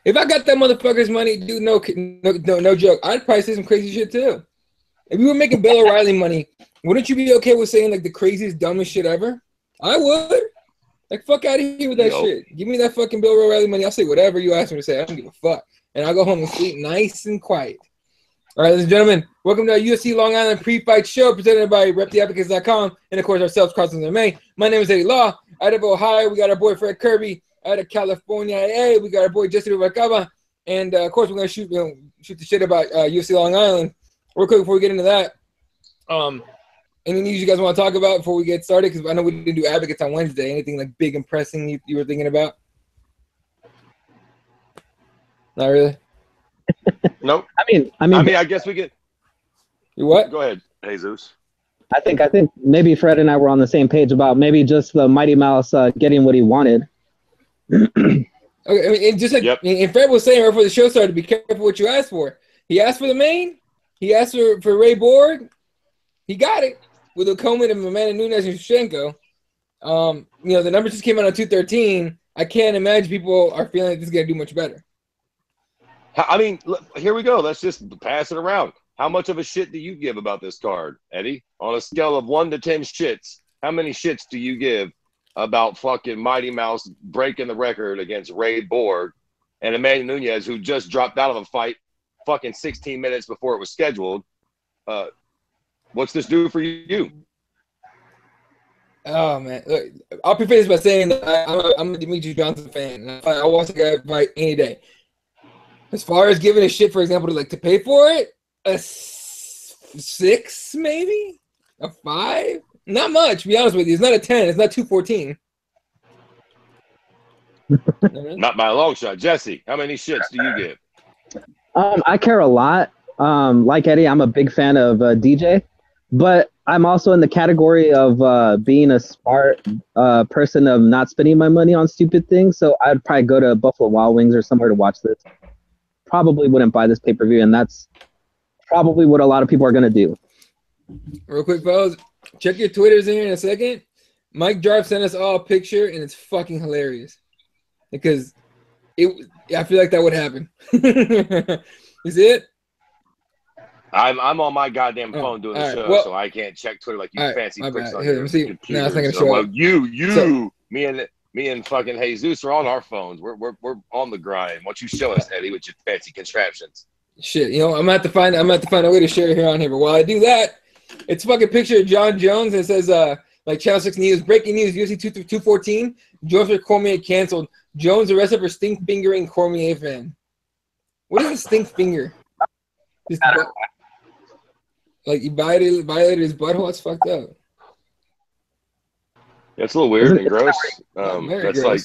If I got that motherfucker's money, dude, no joke, I'd probably say some crazy shit too. If you were making Bill O'Reilly money, wouldn't you be okay with saying like the craziest, dumbest shit ever? I would. Like, fuck out of here with that shit. Give me that fucking Bill O'Reilly money. I'll say whatever you ask me to say. I don't give a fuck. And I'll go home and sleep nice and quiet. All right, ladies and gentlemen, welcome to our UFC Long Island pre-fight show presented by RepTheAdvocates.com and, of course, ourselves, Carson MMA. My name is Eddie Law. Out of Ohio, we got our boy Fred Kirby. Out of California, AA, we got our boy Jesse Rubalcaba. And, of course, we're going to shoot the shit about UFC Long Island. Real quick before we get into that, any news you guys want to talk about before we get started? Because I know we didn't do advocates on Wednesday. Anything like big and pressing you were thinking about? Not really. Nope. I mean, I guess we get. You what? Go ahead, Jesus. I think maybe Fred and I were on the same page about maybe just the Mighty Mouse getting what he wanted. Okay, I mean, and just like and Fred was saying right before the show started, be careful what you ask for. He asked for the main. He asked for Ray Borg. He got it with Okomen and Amanda Nunes and Shevchenko. The numbers just came out on 213. I can't imagine people are feeling like this is gonna do much better. I mean, here we go. Let's just pass it around. How much of a shit do you give about this card, Eddie? On a scale of 1 to 10 shits, how many shits do you give about fucking Mighty Mouse breaking the record against Ray Borg and Amanda Nunes, who just dropped out of a fight fucking 16 minutes before it was scheduled? What's this do for you? Oh, man. Look, I'll preface by saying that I'm a Demetrius Johnson fan. I watch the guy fight any day. As far as giving a shit, for example, to pay for it, a 6 maybe? A 5? Not much, to be honest with you. It's not a 10. It's not 214. Not by a long shot. Jesse, how many shits do you give? I care a lot. Like Eddie, I'm a big fan of DJ, but I'm also in the category of being a smart person of not spending my money on stupid things. So I'd probably go to Buffalo Wild Wings or somewhere to watch this. Probably wouldn't buy this pay-per-view, and that's probably what a lot of people are going to do. Real quick, fellas, check your Twitters in here in a second. Mike Jarb sent us all a picture, and it's fucking hilarious. Because I feel like that would happen. Is it? I'm on my goddamn phone doing the show, so I can't check Twitter like you fancy pricks on your computer. No, it's not gonna show up. Me and fucking Jesus are on our phones. We're on the grind. Why don't you show us, Eddie, with your fancy contraptions? Shit, I'm gonna have to find a way to share it here on here. But while I do that, it's a fucking picture of John Jones, and it says like Channel 6 News, breaking news, UFC 214, Jones for Cormier canceled. Jones arrested for stink fingering Cormier fan. What is a stink finger? Like he violated his butthole. That's fucked up. Yeah, it's a little weird and gross. That's gross. Like,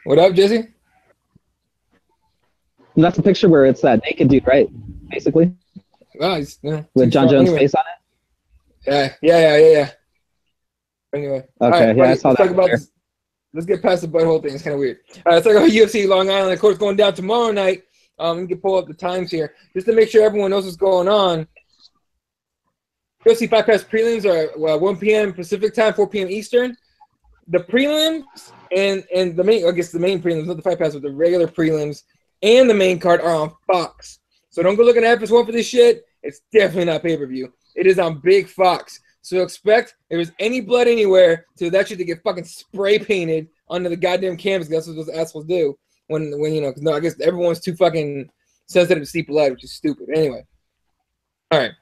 what up, Jesse? That's a picture where it's that naked dude, right? Basically. Oh, with John Jones' face on it. Yeah. Anyway. Okay. Right, I saw that. Let's get past the butthole thing. It's kind of weird. All right, let's talk about UFC Long Island. Of course, going down tomorrow night. We can pull up the times here just to make sure everyone knows what's going on. UFC Fight Pass prelims are 1 p.m. Pacific time, 4 p.m. Eastern. The prelims and the main, I guess the main prelims, not the Fight Pass, but the regular prelims and the main card are on Fox. So don't go looking at FS1 for this shit. It's definitely not pay-per-view. It is on Big Fox. So expect if there's any blood anywhere to that shit to get fucking spray painted onto the goddamn canvas. That's what those assholes do when no, I guess everyone's too fucking sensitive to see blood, which is stupid. Anyway. All right.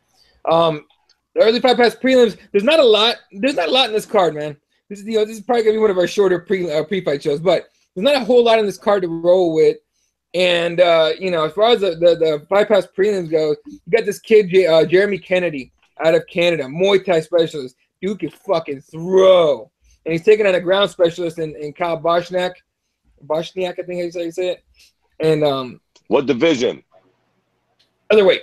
The early Fight Pass prelims, there's not a lot in this card, man. This is probably gonna be one of our shorter pre-fight shows, but there's not a whole lot in this card to roll with. And as far as the Fight Pass prelims goes, you got this kid Jeremy Kennedy out of Canada, Muay Thai specialist. Dude can fucking throw, and he's taking on a ground specialist in Kyle Boshniak, I think that's how you say it. And what division? Otherweight.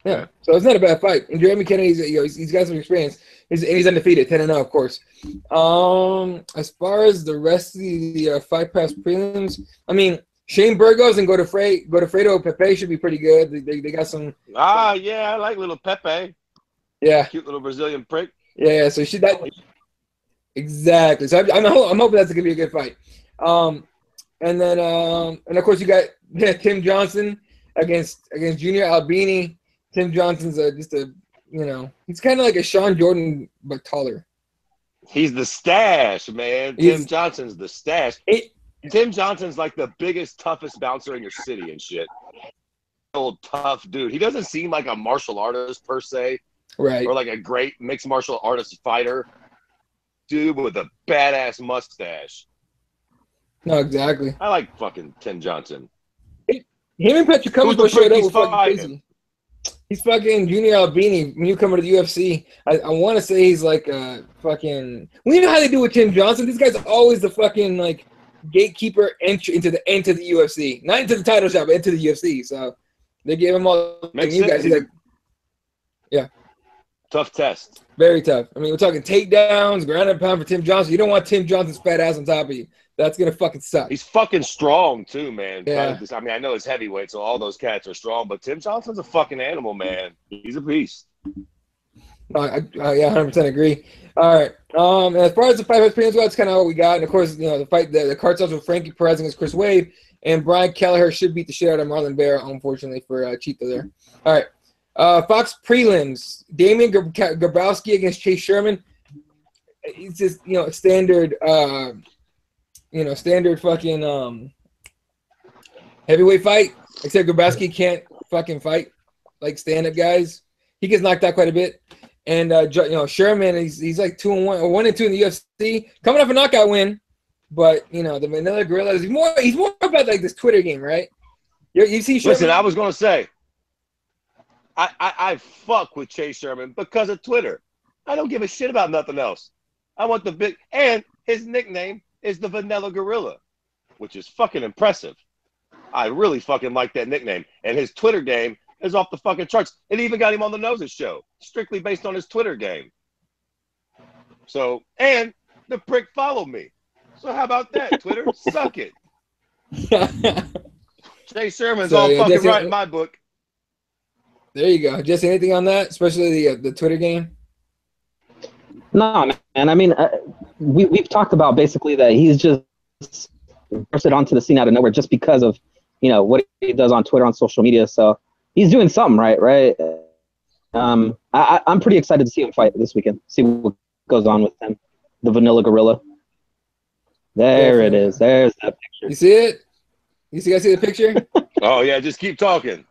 Yeah, so it's not a bad fight. And Jeremy Kennedy, he's got some experience. He's undefeated, 10-0, of course. As far as the rest of the Fight Pass prelims, I mean, Shane Burgos and Godofredo Pepe should be pretty good. They got some. Yeah, I like little Pepe. Yeah, cute little Brazilian prick. Yeah. So exactly. So I'm hoping that's gonna be a good fight. And then and of course you got Tim Johnson against Junior Albini. Tim Johnson's just a he's kind of like a Sean Jordan but taller. He's the stash, man. Tim Johnson's the stash. Tim Johnson's like the biggest, toughest bouncer in your city and shit. Old tough dude. He doesn't seem like a martial artist per se, right? Or like a great mixed martial artist fighter. Dude with a badass mustache. No, exactly. I like fucking Tim Johnson. Him and Patrick Cummins were showed up with fucking crazy. He's fucking Junior Albini, newcomer to the UFC. I want to say he's like fucking. We know how they do with Tim Johnson. This guy's always the fucking like gatekeeper entry into the UFC, not into the title shot, but into the UFC. So they gave him all. Makes you sense. guys, he's like, yeah, tough test. Very tough. I mean, we're talking takedowns, ground and pound for Tim Johnson. You don't want Tim Johnson's fat ass on top of you. That's gonna fucking suck. He's fucking strong too, man. Yeah. I mean, I know it's heavyweight, so all those cats are strong, but Tim Johnson's a fucking animal, man. He's a beast. Yeah, 100% agree. All right. And as far as the fight prelims go, that's kind of what we got. And of course, the fight, the card starts with Frankie Perez against Chris Wade, and Brian Kelleher should beat the shit out of Marlon Vera, unfortunately for Cheetah there. All right. Fox prelims: Damian Grabowski against Chase Sherman. It's just standard. Standard fucking heavyweight fight, except Grabowski can't fucking fight like stand-up guys. He gets knocked out quite a bit. And Sherman, he's like 2-1 or 1-2 in the UFC, coming off a knockout win. But the Manila Gorilla he's more about like this Twitter game, right? You see Sherman? Listen, I was gonna say I fuck with Chase Sherman because of Twitter. I don't give a shit about nothing else. I want the big, and his nickname is the Vanilla Gorilla, which is fucking impressive. I really fucking like that nickname. And his Twitter game is off the fucking charts. It even got him on the Noses show, strictly based on his Twitter game. So, and the prick followed me. So how about that, Twitter? Suck it. Jay Sherman's all fucking Jesse, right in my book. There you go. Jesse, anything on that, especially the Twitter game? No, man. I mean, we've talked about basically that he's just bursted onto the scene out of nowhere just because of, what he does on Twitter, on social media. So he's doing something right? I'm pretty excited to see him fight this weekend, see what goes on with him, the Vanilla Gorilla. There it is. There's that picture. You see it? You guys see the picture? Oh, yeah, just keep talking,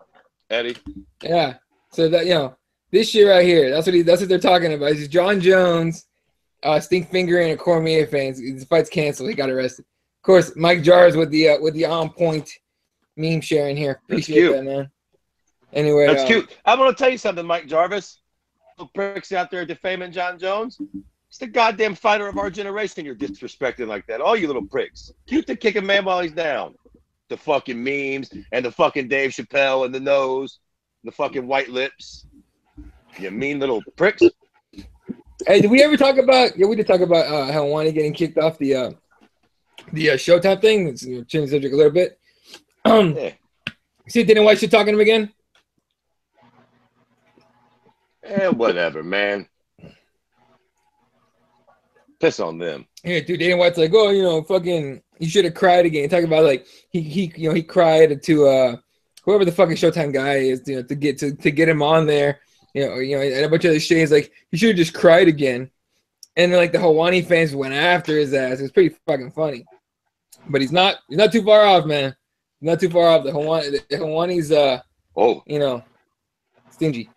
Eddie. Yeah. So that, this shit right here, that's what they're talking about. It's John Jones, Stinkfinger, and a Cormier fan. The fight's canceled. He got arrested. Of course, Mike Jars with the on point meme sharing here. Appreciate that, man. Anyway, that's cute. I'm gonna tell you something, Mike Jarvis. Little pricks out there defaming John Jones. It's the goddamn fighter of our generation you're disrespecting like that. All you little pricks. Cute to kick a man while he's down. The fucking memes and the fucking Dave Chappelle and the nose, the fucking white lips. You mean little pricks. Hey, did we ever talk about? Yeah, we did talk about Helwani getting kicked off the Showtime thing. Let's change the subject a little bit. Yeah. See, Dana White shit talking to him again? Whatever, man. Piss on them. Yeah, dude. Dana White's like, fucking, you should have cried again. Talking about like he cried to whoever the fucking Showtime guy is, to get him on there. And a bunch of other shades like he should have just cried again. And then like the Helwani fans went after his ass. It's pretty fucking funny. But he's not too far off, man. Not too far off. The Helwani's stingy.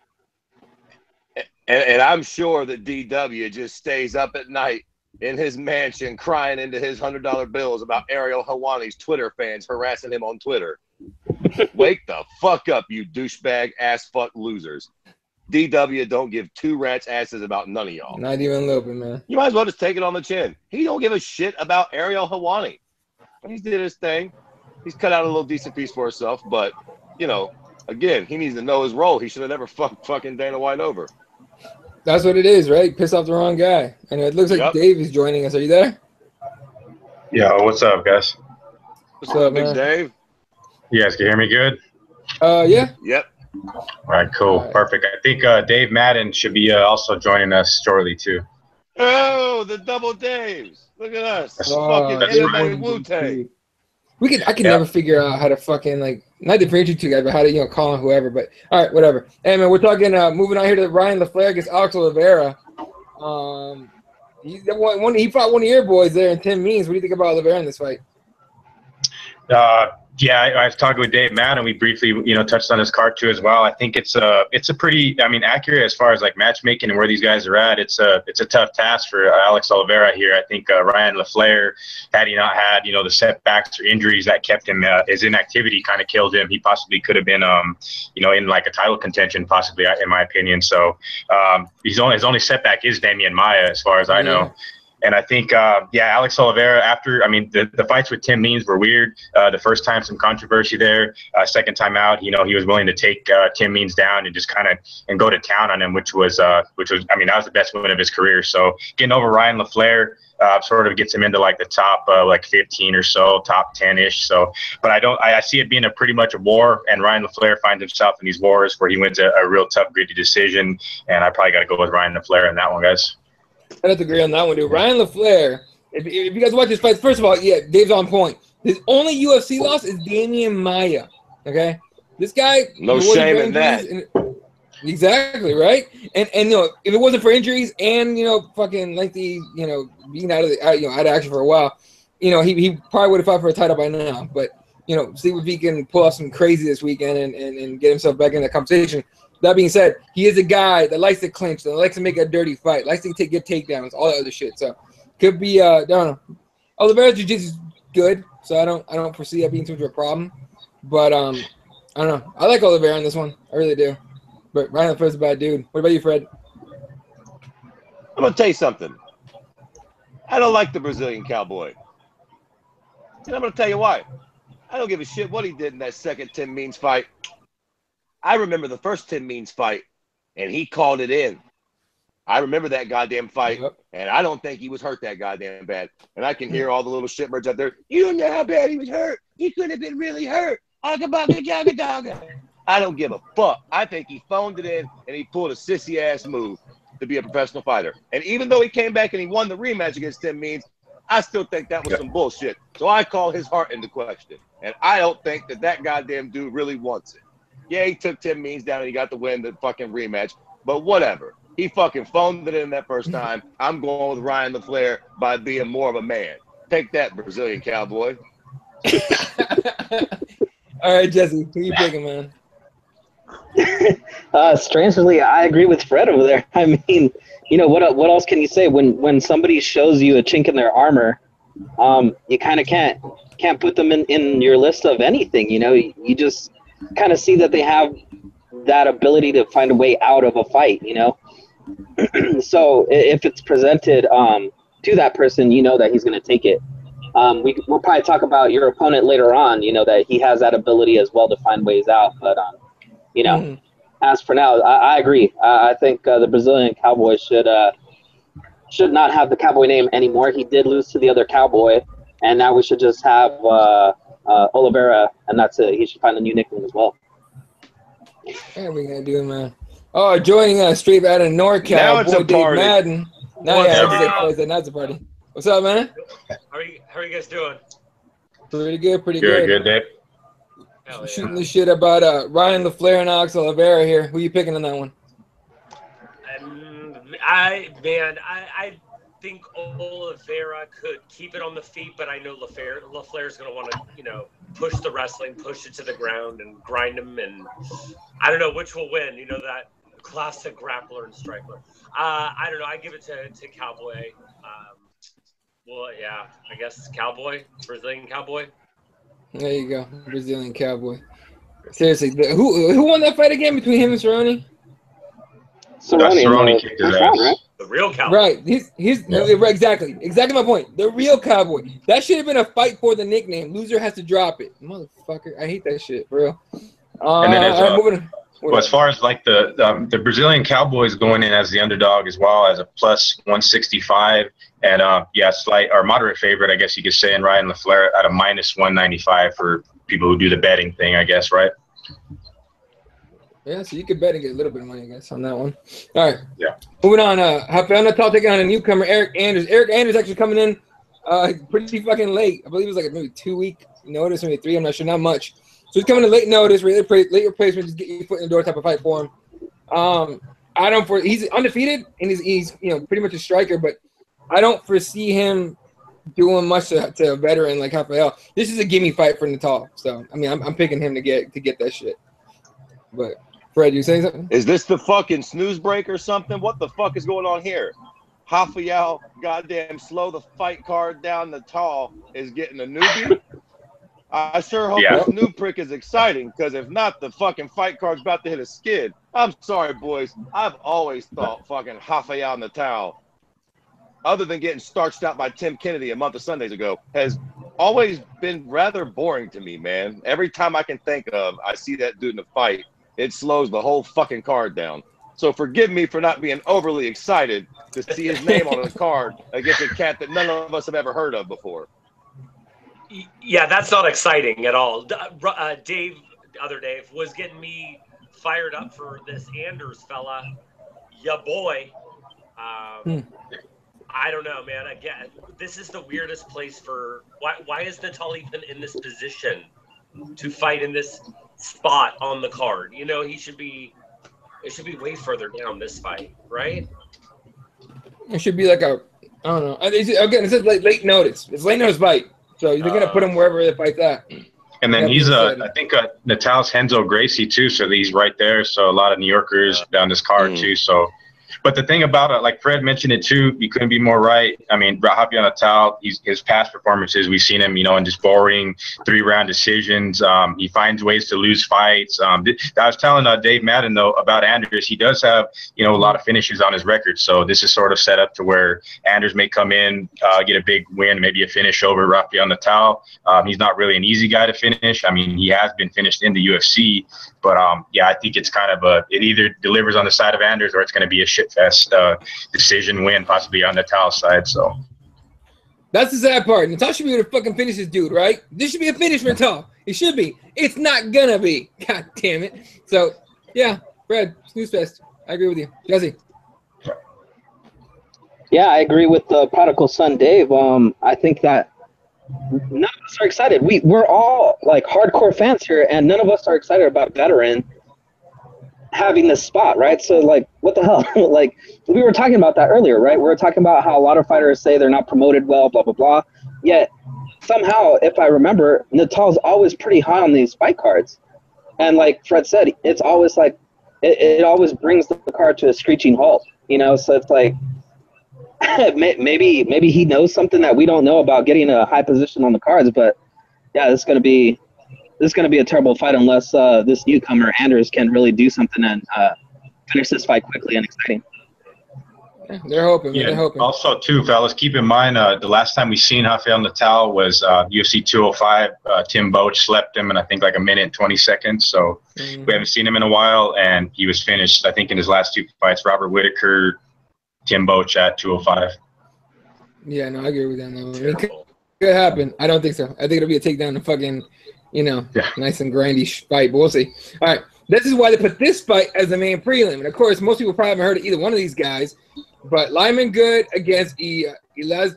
And I'm sure that DW just stays up at night in his mansion crying into his $100 bills about Ariel Helwani's Twitter fans harassing him on Twitter. Wake the fuck up, you douchebag ass fuck losers. DW don't give two rats asses about none of y'all. Not even a little bit, man. You might as well just take it on the chin. He don't give a shit about Ariel Helwani. He did his thing. He's cut out a little decent piece for himself, but again, he needs to know his role. He should have never fucking Dana White over. That's what it is, right? Piss off the wrong guy. And it looks like Dave is joining us. Are you there? Yo, what's up, guys? What's up, Big Dave? You guys can hear me good? Yeah. Yep. All right, cool. Perfect. I think Dave Madden should be also joining us shortly, too. Oh, the double Daves. Look at us. Oh, Fucking yeah, MMA one, Wu-Tang. I can never figure out how to fucking like not differentiate two guys, but how to call on whoever. But all right, whatever. Hey man, we're talking. Moving on here to Ryan LaFleur against Alex Oliveira. He fought one of your boys there in 10 Means. What do you think about Oliveira in this fight? Yeah, I was talking with Dave Madden. We briefly, touched on his card too as well. I think it's a pretty, accurate as far as like matchmaking and where these guys are at. It's a tough task for Alex Oliveira here. I think Ryan LaFleur, had he not had, the setbacks or injuries that kept him, his inactivity kind of killed him. He possibly could have been, in like a title contention, possibly, in my opinion. So his only setback is Damian Maia, as far as I know. And I think, Alex Oliveira, after, the fights with Tim Means were weird. The first time, some controversy there. Second time out, he was willing to take Tim Means down and just and go to town on him, which was, that was the best win of his career. So getting over Ryan LaFleur sort of gets him into like the top 15 or so, top 10-ish. So, but I see it being pretty much a war, and Ryan LaFleur finds himself in these wars where he wins a real tough, gritty decision. And I probably got to go with Ryan LaFleur in that one, guys. I have to agree on that one, dude. Ryan LaFleur, if you guys watch his fights, first of all, yeah, Dave's on point. His only UFC loss is Damian Maia. Okay? This guy. No shame in that. Exactly, right? And if it wasn't for injuries and, fucking lengthy, being out of action for a while, he probably would have fought for a title by now. But, see if he can pull off some crazy this weekend and get himself back in the conversation. That being said, he is a guy that likes to clinch, that likes to make a dirty fight, likes to get takedowns, all that other shit. So could be I don't know. Oliveira's jiu-jitsu is good, so I don't foresee that being too much of a problem. But I don't know. I like Oliveira in this one. I really do. But Ryan LaFleur's a bad dude. What about you, Fred? I'm gonna tell you something. I don't like the Brazilian Cowboy. And I'm gonna tell you why. I don't give a shit what he did in that second Tim Means fight. I remember the first Tim Means fight, and he called it in. I remember that goddamn fight, and I don't think he was hurt that goddamn bad. And I can hear all the little shitbirds out there. You don't know how bad he was hurt. He could have been really hurt. I don't give a fuck. I think he phoned it in, and he pulled a sissy-ass move to be a professional fighter. And even though he came back and he won the rematch against Tim Means, I still think that was some bullshit. So I call his heart into question. And I don't think that goddamn dude really wants it. Yeah, he took Tim Means down and he got to win the fucking rematch. But whatever. He fucking phoned it in that first time. I'm going with Ryan LaFleur by being more of a man. Take that, Brazilian Cowboy. All right, Jesse, who you picking, man? Strangely, I agree with Fred over there. I mean, what else can you say when somebody shows you a chink in their armor? You kind of can't put them in your list of anything. You just kind of see that they have that ability to find a way out of a fight. So if it's presented to that person, that he's going to take it. We'll probably talk about your opponent later on. That he has that ability as well to find ways out. But as for now, I agree. I think the Brazilian Cowboy should not have the Cowboy name anymore. He did lose to the other Cowboy, and now we should just have Oliveira, and that's it. He should find a new nickname as well. What are we gonna do, man? Oh, joining us straight out of NorCal, now it's a Dave party. Madden. Now it's a party. What's up, man? How are you guys doing? Pretty good. Good, Dave. Hell yeah. Shooting the shit about Ryan LaFleur and Alex Oliveira here. Who you picking on that one? I think Oliveira could keep it on the feet, but I know LaFleur's going to want to, push the wrestling, push it to the ground, and grind him. And I don't know which will win. That classic grappler and striker. I don't know. I give it to Cowboy. I guess Cowboy, Brazilian Cowboy. There you go, Brazilian Cowboy. Seriously, who won that fight again between him and Cerrone? Cerrone kicked his ass. right? The real Cowboy. Right. Exactly my point. The real Cowboy. That should have been a fight for the nickname. Loser has to drop it. Motherfucker. I hate that shit, bro. And then as far as like the Brazilian Cowboys going in as the underdog as well as a plus 165 and slight or moderate favorite, I guess you could say, and Ryan LaFleur at a minus 195 for people who do the betting thing, I guess, right? Yeah, so you could bet and get a little bit of money, I guess, on that one. All right. Yeah. Moving on. Rafael Natal taking on a newcomer, Eric Anders. Eric Anders actually coming in pretty fucking late. I believe it was like maybe 2 week notice, maybe 3. I'm not sure, not much. So he's coming in late notice, late replacement, just get your foot in the door type of fight for him. He's undefeated and he's pretty much a striker, but I don't foresee him doing much to a veteran like Rafael. This is a gimme fight for Natal. So I mean, I'm picking him to get that shit. But Fred, you saying something? Is this the fucking snooze break or something? What the fuck is going on here? Rafael, goddamn slow the fight card down. Natal is getting a newbie. I sure hope this new prick is exciting, because if not, the fucking fight card's about to hit a skid. I'm sorry, boys. I've always thought fucking Rafael Natal, other than getting starched out by Tim Kennedy a month of Sundays ago, has always been rather boring to me, man. Every time I can think of, I see that dude in a fight, it slows the whole fucking card down. So forgive me for not being overly excited to see his name on a card against a cat that none of us have ever heard of before. Yeah, that's not exciting at all. Dave, other Dave, was getting me fired up for this Anders fella. Ya boy. I don't know, man. Again, this is the weirdest place for why is Natal even in this position to fight in this spot on the card? It should be way further down this fight, right? It should be like I don't know. Again, it's late notice. It's late notice fight. So they're gonna put him wherever the fight's at. And then he's I think Natal's Renzo Gracie too, so he's right there. So a lot of New Yorkers down this card too. So, but the thing about it, like Fred mentioned it too, you couldn't be more right. I mean, Rafael Natal, his past performances, we've seen him, in just boring 3-round decisions. He finds ways to lose fights. I was telling Dave Madden though about Anders. He does have a lot of finishes on his record. So this is sort of set up to where Anders may come in, get a big win, maybe a finish over Rafael Natal. He's not really an easy guy to finish. I mean, he has been finished in the UFC, but I think it's kind of it either delivers on the side of Anders or it's going to be a shitfest decision win, possibly on Natal's side. So that's the sad part. Natal should be able to fucking finish this dude, right? This should be a finish for Natal. It should be. It's not gonna be. God damn it. So yeah, Fred, snooze fest. I agree with you, Jesse. Yeah, I agree with the prodigal son, Dave. I think that none of us are excited. We're all like hardcore fans here, and none of us are excited about veteran having this spot, right? So like, what the hell? Like, we were talking about that earlier, right? We were talking about how a lot of fighters say they're not promoted well, blah blah blah. Yet somehow, if I remember, Natal's always pretty high on these fight cards, and like Fred said, it's always like it always brings the card to a screeching halt, So it's like maybe he knows something that we don't know about getting a high position on the cards. But yeah, this is gonna be a terrible fight unless this newcomer Anders can really do something and finish this fight quickly and exciting. They're hoping. Yeah. They're hoping. Also, too, fellas, keep in mind the last time we seen Rafael Natal was UFC 205. Tim Boach slept him in I think like 1 minute and 20 seconds. So we haven't seen him in a while, and he was finished I think in his last 2 fights. Robert Whitaker, Tim Boach at 205. Yeah, no, I agree with that. No. It could happen. I don't think so. I think it'll be a takedown and fucking, nice and grindy fight, but we'll see. All right, this is why they put this fight as the main prelim. And, of course, most people probably haven't heard of either one of these guys, but Lyman Good against Elizao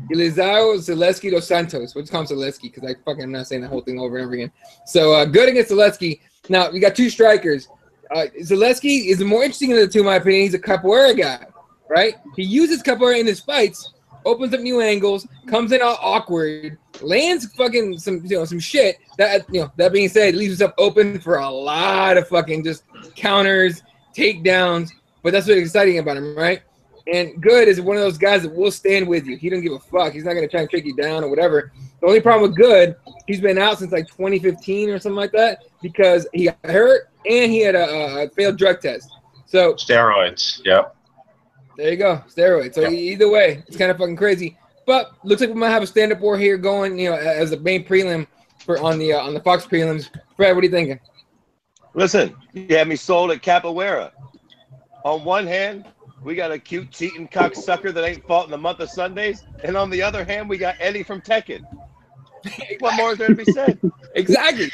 Zaleski dos Santos. We'll just call him Zaleski because I fucking am not saying the whole thing over and over again. So, Good against Zaleski. Now, we got 2 strikers. Zaleski is the more interesting of the two, in my opinion. He's a capoeira guy, right? He uses capoeira in his fights, opens up new angles, comes in all awkward, lands fucking some shit. That being said, leaves himself open for a lot of fucking just counters, takedowns. But that's what's exciting about him, right? And Good is one of those guys that will stand with you. He doesn't give a fuck. He's not gonna try and take you down or whatever. The only problem with Good, he's been out since like 2015 or something like that because he got hurt and he had a failed drug test. So steroids. Yep. There you go, steroids. So either way, it's kind of fucking crazy. But looks like we might have a stand-up war here going, as the main prelim on the Fox prelims. Fred, what are you thinking? Listen, you had me sold at capoeira. On one hand, we got a cute cheating cocksucker that ain't fought in the month of Sundays, and on the other hand, we got Eddie from Tekken. What more is there to be said? Exactly.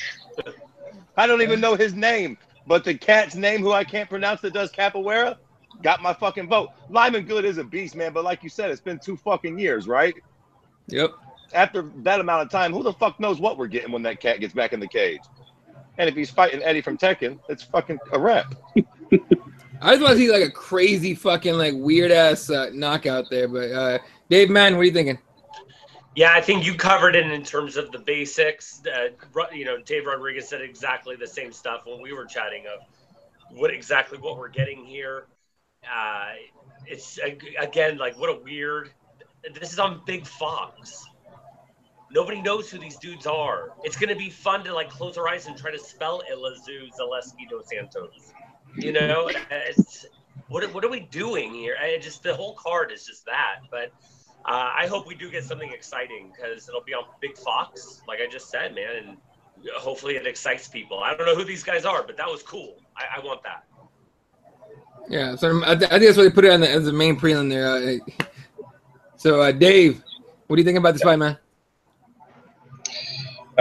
I don't even know his name, But the cat's name, who I can't pronounce, that does capoeira, got my fucking vote. Lyman Good is a beast, man. But like you said, it's been 2 fucking years, right? Yep. After that amount of time, who the fuck knows what we're getting when that cat gets back in the cage? And if he's fighting Eddie from Tekken, it's fucking a wrap. I just want to see like a crazy fucking like weird ass knockout there. But Dave, man, what are you thinking? Yeah, I think you covered it in terms of the basics. You know, Dave Rodriguez said exactly the same stuff when we were chatting of what we're getting here. It's again like what a weird. This is on Big Fox. Nobody knows who these dudes are. It's gonna be fun to like close our eyes and try to spell Ilazu Zaleski dos Santos. You know, it's what are we doing here? The whole card is just that. But I hope we do get something exciting because it'll be on Big Fox, like I just said, man, and hopefully it excites people. I don't know who these guys are, but that was cool. I want that. Yeah, so I think that's why they put it on as the main prelim there. So Dave, what do you think about this fight, man?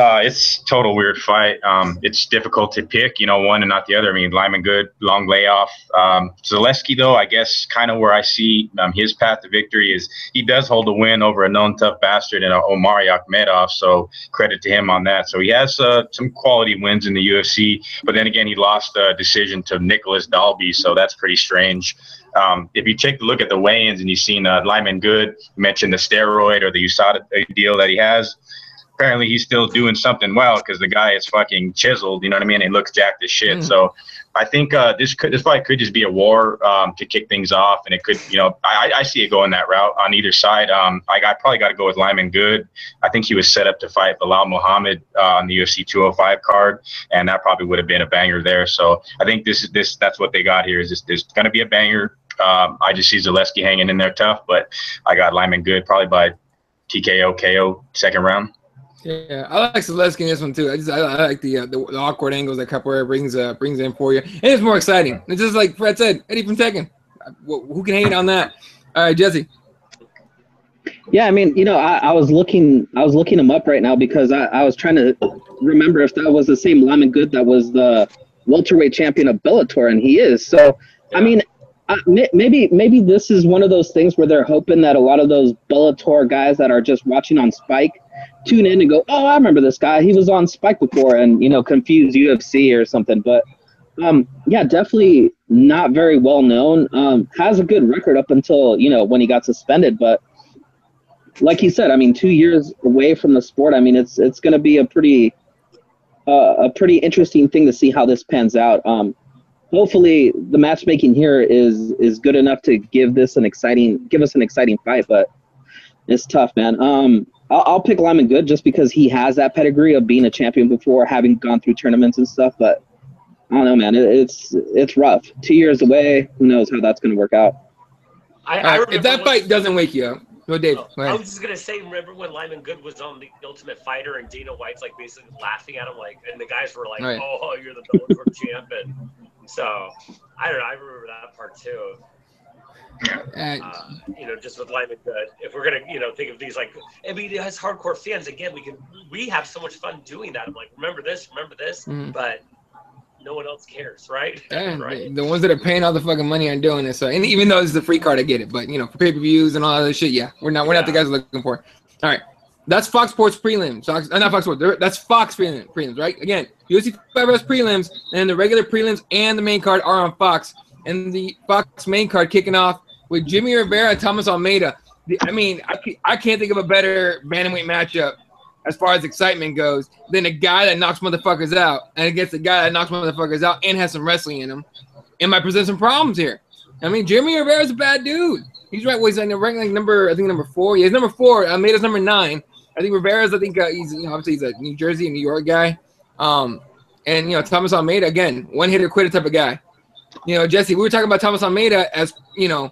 It's total weird fight. It's difficult to pick, you know, one and not the other. I mean, Lyman Good, long layoff. Zaleski, though, I guess kind of where I see his path to victory is he does hold a win over a known tough bastard in Omari Akhmedov. So credit to him on that. So he has some quality wins in the UFC. But then again, he lost a decision to Nicholas Dalby. So that's pretty strange. If you take a look at the weigh-ins and you've seen Lyman Good mention the steroid or the USADA deal that he has, apparently he's still doing something well because the guy is fucking chiseled, you know what I mean? He looks jacked as shit. So I think this fight could just be a war to kick things off, and it could, you know, I see it going that route on either side. I probably got to go with Lyman Good. I think he was set up to fight Bilal Muhammad on the UFC 205 card, and that probably would have been a banger there. So I think that's what they got here. Is there's going to be a banger. I just see Zaleski hanging in there tough, but I got Lyman Good probably by TKO KO second round. Yeah, I like Zaleski in this one too. I like the awkward angles that Capoeira brings in for you, and it's more exciting. It's just like Fred said, Eddie from Tekken. Who can hate on that? All right, Jesse. Yeah, I mean, you know, I was looking him up right now because I was trying to remember if that was the same Lyman Good that was the welterweight champion of Bellator, and he is. So, yeah. I mean, maybe this is one of those things where they're hoping that a lot of those Bellator guys that are just watching on Spike tune in and go, oh, I remember this guy. He was on Spike before, and, you know, confuse UFC or something. But, yeah, definitely not very well known. Has a good record up until, you know, when he got suspended. But like you said, I mean, 2 years away from the sport, I mean, it's going to be a pretty interesting thing to see how this pans out. Hopefully the matchmaking here is good enough to give us an exciting fight, but it's tough, man. I'll pick Lyman Good just because he has that pedigree of being a champion before, having gone through tournaments and stuff. But I don't know, man. It's rough. 2 years away. Who knows how that's going to work out? If that fight doesn't wake you up, go, Dave. Go ahead. I was just gonna say, remember when Lyman Good was on the Ultimate Fighter and Dana White's like basically laughing at him, like, and the guys were like, right. "Oh, you're the Bellator champ," and so I don't know. I remember that part too. You know, just with Lyman Good, if we're gonna, you know, think of these like, I mean, as hardcore fans, again, we have so much fun doing that. I'm like, remember this, but no one else cares, right? Yeah, right. The ones that are paying all the fucking money aren't doing it. So, and even though this is a free card, I get it. But you know, for pay-per-views and all that other shit, yeah, we're not the guys we're looking for. All right, that's Fox Sports prelims. Not Fox Sports. That's Fox prelims, right? Again, UFC 5 prelims, and the regular prelims and the main card are on Fox. And the Fox main card kicking off with Jimmy Rivera and Thomas Almeida. I mean, I can't think of a better bantamweight matchup as far as excitement goes than a guy that knocks motherfuckers out and against a guy that knocks motherfuckers out and has some wrestling in him. And might present some problems here. I mean, Jimmy Rivera's a bad dude. He's right. Well, he's like ranked like number 4. Yeah, he's number 4. Almeida's number 9. I think Rivera's. I think he's, you know, obviously he's a New Jersey and New York guy. And you know, Thomas Almeida, again, one hitter quitter type of guy. You know, Jesse, we were talking about Thomas Almeida as, you know,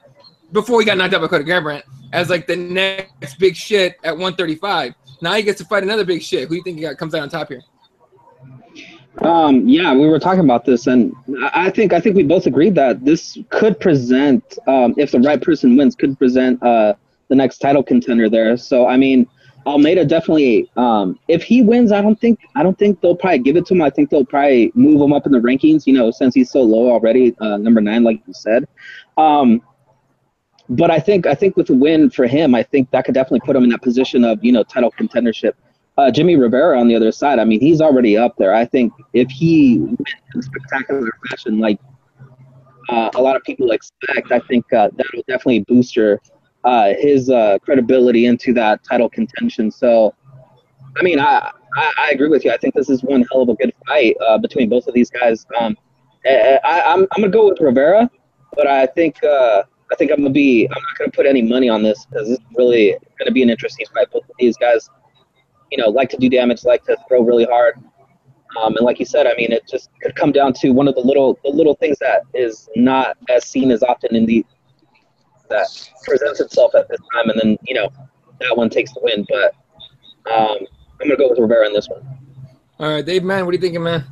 before he got knocked out by Cody Garbrandt, as like the next big shit at 135. Now he gets to fight another big shit. Who do you think comes out on top here? Yeah, we were talking about this, and I think we both agreed that this could present, if the right person wins, could present the next title contender there. So I mean, Almeida definitely. If he wins, I don't think they'll probably give it to him. I think they'll probably move him up in the rankings. You know, since he's so low already, number 9, like you said. But I think with a win for him, I think that could definitely put him in that position of, you know, title contendership. Jimmy Rivera on the other side, I mean, he's already up there. I think if he wins in spectacular fashion, like a lot of people expect, I think that will definitely boost his credibility into that title contention. So, I mean, I agree with you. I think this is one hell of a good fight between both of these guys. I'm gonna go with Rivera, but I think I'm not gonna put any money on this because this is really gonna be an interesting fight. Both of these guys, you know, like to do damage, like to throw really hard. And like you said, I mean, it just could come down to one of the little things that is not as seen as often that presents itself at this time, and then, you know, that one takes the win. But I'm gonna go with Rivera in this one. All right, Dave, man, what are you thinking, man?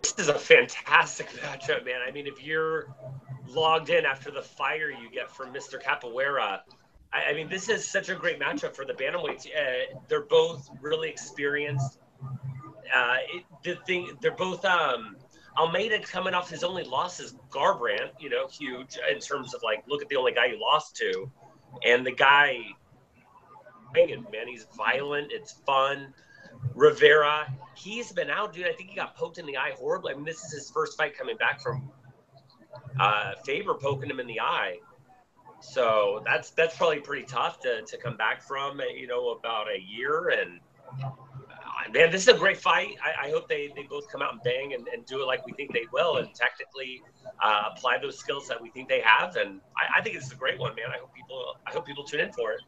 This is a fantastic matchup, man. I mean, if you're logged in after the fire you get from Mr. Capoeira, I mean, this is such a great matchup for the bantamweights. They're both really experienced. They're both Almeida coming off his only loss is Garbrandt, you know, huge in terms of, like, look at the only guy he lost to, and the guy, man, he's violent, it's fun. Rivera, he's been out, dude. I think he got poked in the eye horribly. I mean, this is his first fight coming back from Faber poking him in the eye. So that's probably pretty tough to come back from, you know, about a year. And man, this is a great fight. I hope they both come out and bang and do it like we think they will, and technically apply those skills that we think they have. And I think it's a great one, man. I hope people tune in for it.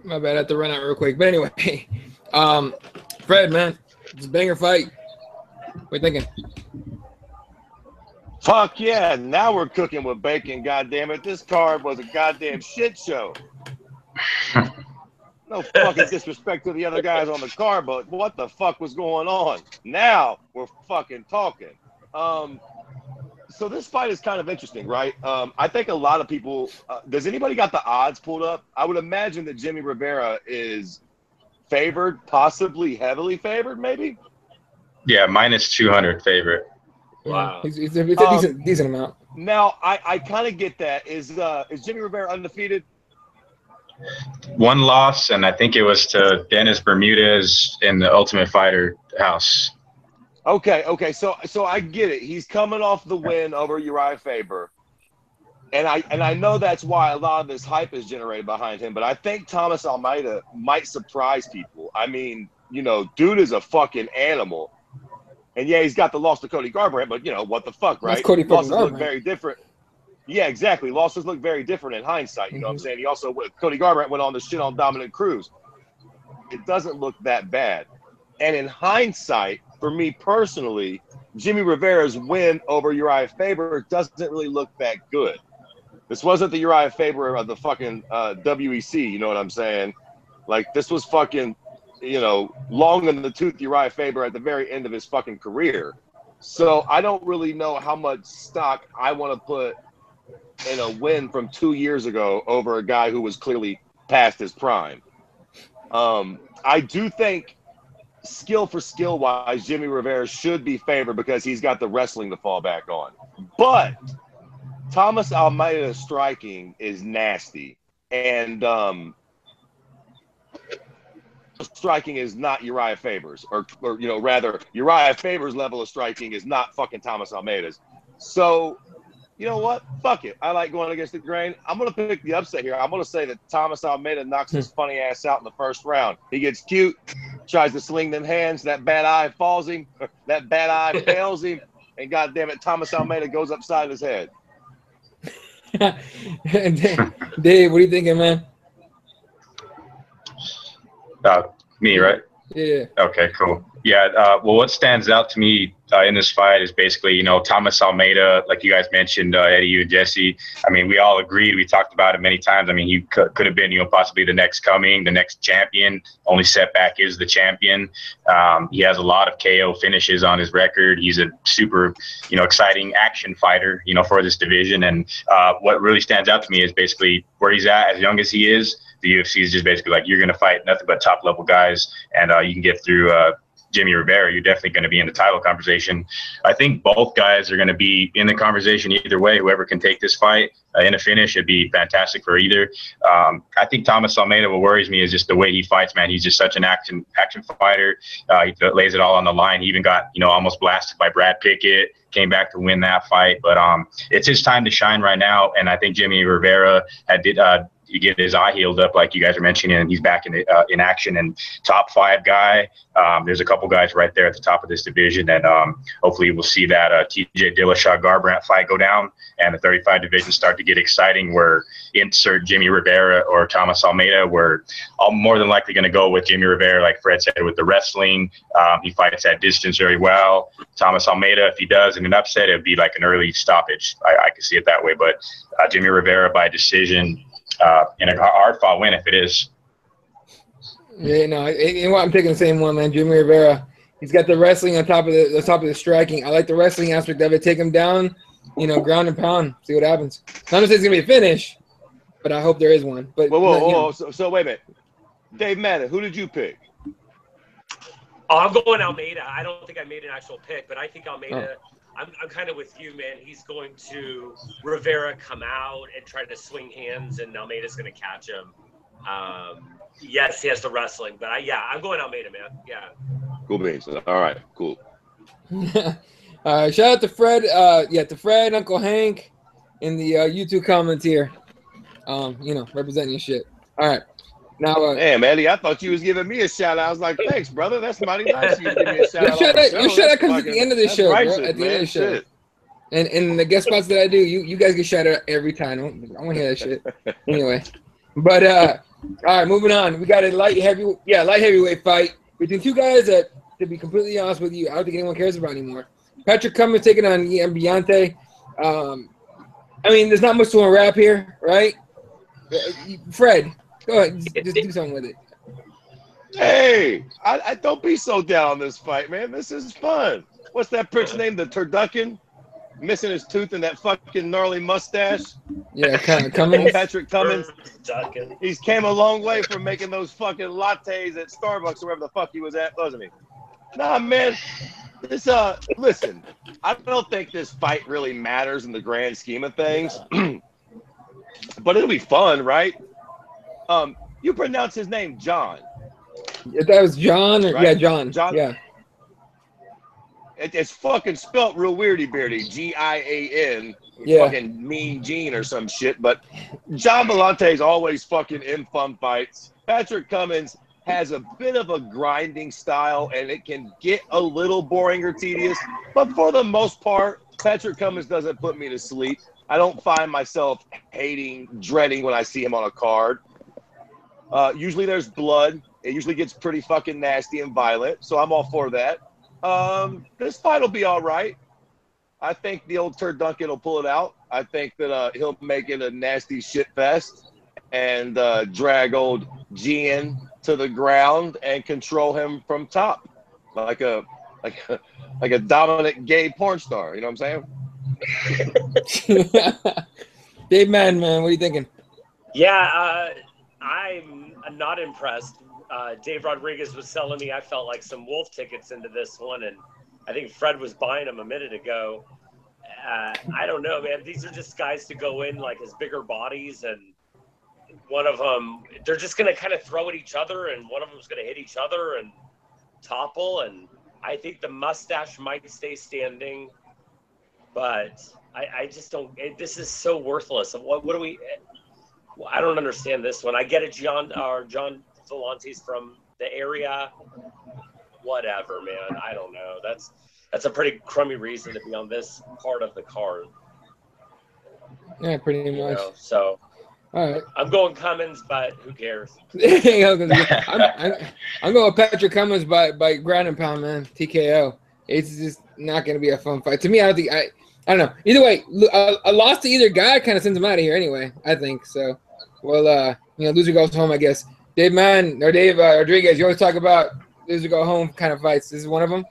My bad, I have to run out real quick. But anyway, Fred, man, it's a banger fight. What are you thinking? Fuck yeah, now we're cooking with bacon, goddammit. This card was a goddamn shit show. No fucking disrespect to the other guys on the card, but what the fuck was going on? Now we're fucking talking. So this fight is kind of interesting, right? I think a lot of people, does anybody got the odds pulled up? I would imagine that Jimmy Rivera is favored, possibly heavily favored, maybe? Yeah, minus 200 favorite. Wow. It's a decent amount. Now, I kind of get that. Is Jimmy Rivera undefeated? One loss, and I think it was to Dennis Bermudez in the Ultimate Fighter house. Okay. So I get it. He's coming off the win over Uriah Faber. And I know that's why a lot of this hype is generated behind him, but I think Thomas Almeida might surprise people. I mean, you know, dude is a fucking animal. And yeah, he's got the loss to Cody Garbrandt, but you know, what the fuck, right? That's Cody Losses fucking look Garbrandt. very different. Yeah, exactly. Losses look very different in hindsight. You know what I'm saying? He also, Cody Garbrandt went on to shit on Dominic Cruz. It doesn't look that bad. And in hindsight, for me personally, Jimmy Rivera's win over Uriah Faber doesn't really look that good. This wasn't the Uriah Faber of the fucking WEC, you know what I'm saying? Like, this was fucking, you know, long in the tooth Uriah Faber at the very end of his fucking career. So I don't really know how much stock I want to put in a win from 2 years ago over a guy who was clearly past his prime. I do think skill for skill wise, Jimmy Rivera should be favored because he's got the wrestling to fall back on. But Thomas Almeida's striking is nasty. And striking is not Uriah Faber's, or you know, rather Uriah Faber's level of striking is not fucking Thomas Almeida's. So, you know what? Fuck it. I like going against the grain. I'm going to pick the upset here. I'm going to say that Thomas Almeida knocks his funny ass out in the first round. He gets cute, tries to sling them hands. That bad eye falls him. That bad eye fails him. And goddamn it, Thomas Almeida goes upside his head. Dave, what are you thinking, man? Me, right? Yeah. Okay, cool. Yeah, well, what stands out to me in this fight is basically, you know, Thomas Almeida, like you guys mentioned, Eddie, you and Jesse. I mean, we all agreed. We talked about it many times. I mean, he could have been, you know, possibly the next coming, the next champion. Only setback is the champion. He has a lot of KO finishes on his record. He's a super, you know, exciting action fighter, you know, for this division. And what really stands out to me is basically where he's at, as young as he is. The UFC is just basically like, you're going to fight nothing but top level guys, and you can get through Jimmy Rivera, you're definitely going to be in the title conversation. I think both guys are going to be in the conversation either way. Whoever can take this fight in a finish, it'd be fantastic for either. I think Thomas Almeida, what worries me is just the way he fights, man. He's just such an action fighter. He lays it all on the line. He even got, you know, almost blasted by Brad Pickett, came back to win that fight. But it's his time to shine right now, and I think Jimmy Rivera did you get his eye healed up, like you guys are mentioning, and he's back in action, and top 5 guy. There's a couple guys right there at the top of this division, and hopefully we'll see that TJ Dillashaw-Garbrandt fight go down, and the 35 division start to get exciting, where insert Jimmy Rivera or Thomas Almeida, where I'm more than likely going to go with Jimmy Rivera, like Fred said, with the wrestling. He fights at distance very well. Thomas Almeida, if he does in an upset, it would be like an early stoppage. I can see it that way, but Jimmy Rivera by decision, in a hard-fought win if it is. Yeah, no, I'm taking the same one, man. Jimmy Rivera. He's got the wrestling on top of the striking. I like the wrestling aspect of it. Take him down, you know, ground and pound. See what happens. Not to say it's gonna be a finish, but I hope there is one. But whoa. So wait a minute, Dave Madden, who did you pick? Oh, I'm going Almeida. I don't think I made an actual pick, but I think Almeida. Oh. I'm kind of with you, man. He's going to Rivera come out and try to swing hands, and Almeida's going to catch him. Yes, he has the wrestling, but I'm going Almeida, man. Yeah. Cool beans. All right, cool. Shout out to Fred. To Fred, Uncle Hank, in the YouTube comments here. You know, representing your shit. All right. Now, damn, Eddie, I thought you was giving me a shout out. I was like, thanks, brother. That's mighty nice. You give me a shout out. Your shout out comes at the end of the show, bro. At the end of the show. And the guest spots that I do, you guys get shout out every time. I want to hear that shit. Anyway, but all right, moving on. We got a light heavyweight fight between two guys that, to be completely honest with you, I don't think anyone cares about anymore. Patrick Cummins taking on Ian Biante. I mean, there's not much to unwrap here, right? Fred. Go ahead, just do something with it. Hey, I don't be so down on this fight, man. This is fun. What's that prick's name? The turducken? Missing his tooth and that fucking gnarly mustache? Yeah, Cummins. Patrick Cummins. He's came a long way from making those fucking lattes at Starbucks or wherever the fuck he was at, wasn't he? Nah, man. This listen, I don't think this fight really matters in the grand scheme of things. But it'll be fun, right? You pronounce his name John. That was John, or, right? Yeah, John. Yeah. It's fucking spelt real weirdy beardy. Gian. Yeah. Fucking Mean Gene or some shit. But John Belante's always fucking in fun fights. Patrick Cummins has a bit of a grinding style, and it can get a little boring or tedious. But for the most part, Patrick Cummins doesn't put me to sleep. I don't find myself dreading when I see him on a card. Usually there's blood. It usually gets pretty fucking nasty and violent, so I'm all for that. This fight will be all right. I think the old turducken will pull it out. I think that he'll make it a nasty shit fest and drag old Gian to the ground and control him from top, like a dominant gay porn star. You know what I'm saying? Dave Madden, man, what are you thinking? Yeah, I'm not impressed. Dave Rodriguez was selling me, I felt like, some Wolf tickets into this one, and I think Fred was buying them a minute ago. I don't know, man. These are just guys to go in like as bigger bodies, and one of them, they're just going to kind of throw at each other, and one of them's going to hit each other and topple, and I think the mustache might stay standing, but I just don't. This is so worthless. What do we? I don't understand this one. I get it, John Volante's from the area. Whatever, man. I don't know. That's a pretty crummy reason to be on this part of the card. Yeah, pretty much. So All right. I'm going Cummins, but who cares? I'm going Patrick Cummins by ground and pound, man. TKO. It's just not going to be a fun fight. To me, I don't know. Either way, a loss to either guy kind of sends him out of here anyway, I think. So, well, loser goes home, I guess. Dave Rodriguez, you always talk about loser go home kind of fights. This is one of them?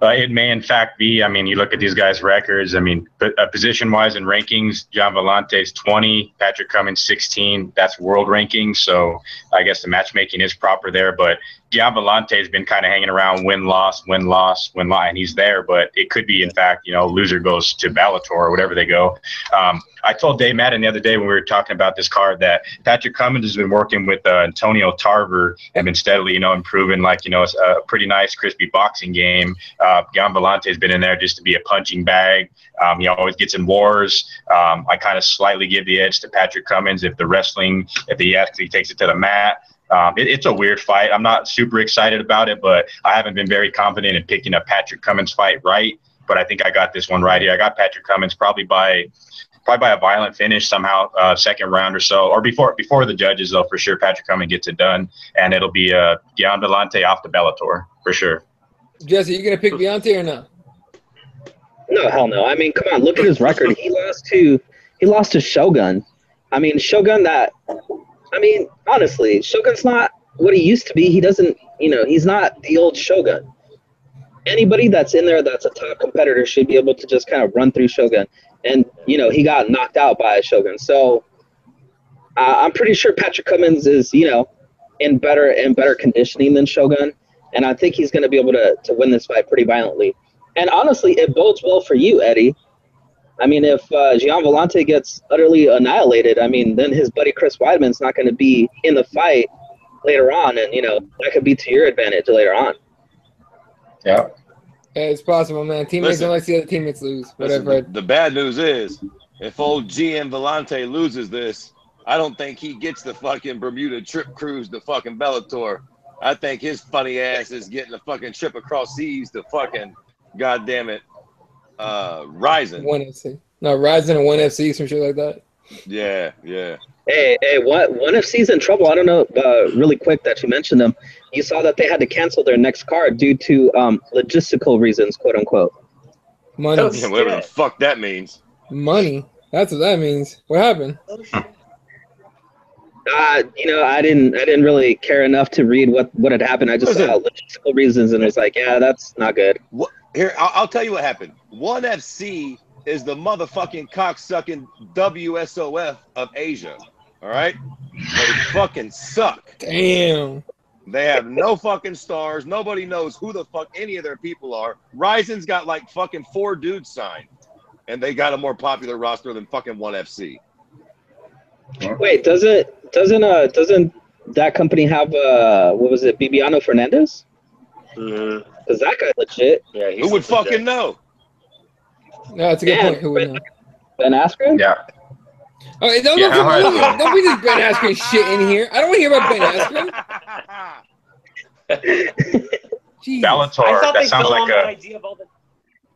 It may, in fact, be. I mean, you look at these guys' records. I mean, position-wise in rankings, Gian Vallante's 20, Patrick Cummins 16. That's world rankings, so I guess the matchmaking is proper there. But Gian Vallante has been kind of hanging around win-loss, and he's there. But it could be, in fact, loser goes to Bellator or whatever they go. I told Dave Madden the other day when we were talking about this card that Patrick Cummins has been working with Antonio Tarver and been steadily, improving, a pretty nice, crispy boxing game. Gian Vallante has been in there just to be a punching bag. He always gets in wars. I kind of slightly give the edge to Patrick Cummins if he actually takes it to the mat. It's a weird fight. I'm not super excited about it, but I haven't been very confident in picking a Patrick Cummins fight right. But I think I got this one right here. I got Patrick Cummins probably by a violent finish somehow, second round or so, or before the judges, though, for sure. Patrick Cummins gets it done, and it'll be Gian Vallante off the Bellator for sure. Jesse, you gonna pick Vallante or no? No, hell no. I mean, come on, look at his record. He lost to Shogun. I mean, honestly, Shogun's not what he used to be. He doesn't, he's not the old Shogun. Anybody that's in there that's a top competitor should be able to just kind of run through Shogun. And, he got knocked out by Shogun. So I'm pretty sure Patrick Cummins is, in better conditioning than Shogun. And I think he's going to be able to win this fight pretty violently. And honestly, it bodes well for you, Eddie. I mean, if Gian Vallante gets utterly annihilated, I mean, then his buddy Chris Weidman's not going to be in the fight later on. And, that could be to your advantage later on. Yeah. Yeah, it's possible, man. Teammates don't like to see other teammates lose. Whatever. The bad news is, if old Gian Vallante loses this, I don't think he gets the fucking Bermuda trip cruise to fucking Bellator. I think his funny ass is getting a fucking trip across seas to fucking, goddamn it, Ryzen. One FC. No, Ryzen and One FC, some shit like that. Yeah. Hey, One FC's in trouble. I don't know, really quick that you mentioned them. You saw that they had to cancel their next card due to logistical reasons, quote unquote. Money. Yeah, whatever the fuck that means. Money. That's what that means. What happened? I didn't really care enough to read what had happened. I just saw logistical reasons and it was like, yeah, that's not good. Here, I'll tell you what happened. One FC is the motherfucking cocksucking WSOF of Asia. All right? They fucking suck. Damn. They have no fucking stars. Nobody knows who the fuck any of their people are. Ryzen's got like fucking 4 dudes signed. And they got a more popular roster than fucking One FC. Wait, doesn't that company have what was it, Bibiano Fernandez? Because that guy legit. Yeah, who would fucking know? No, that's a good point. Who would know? Ben Askren? Yeah. Oh, don't be this Ben Askren shit in here. I don't want to hear about Ben Askren. Bellator. That sounds like a.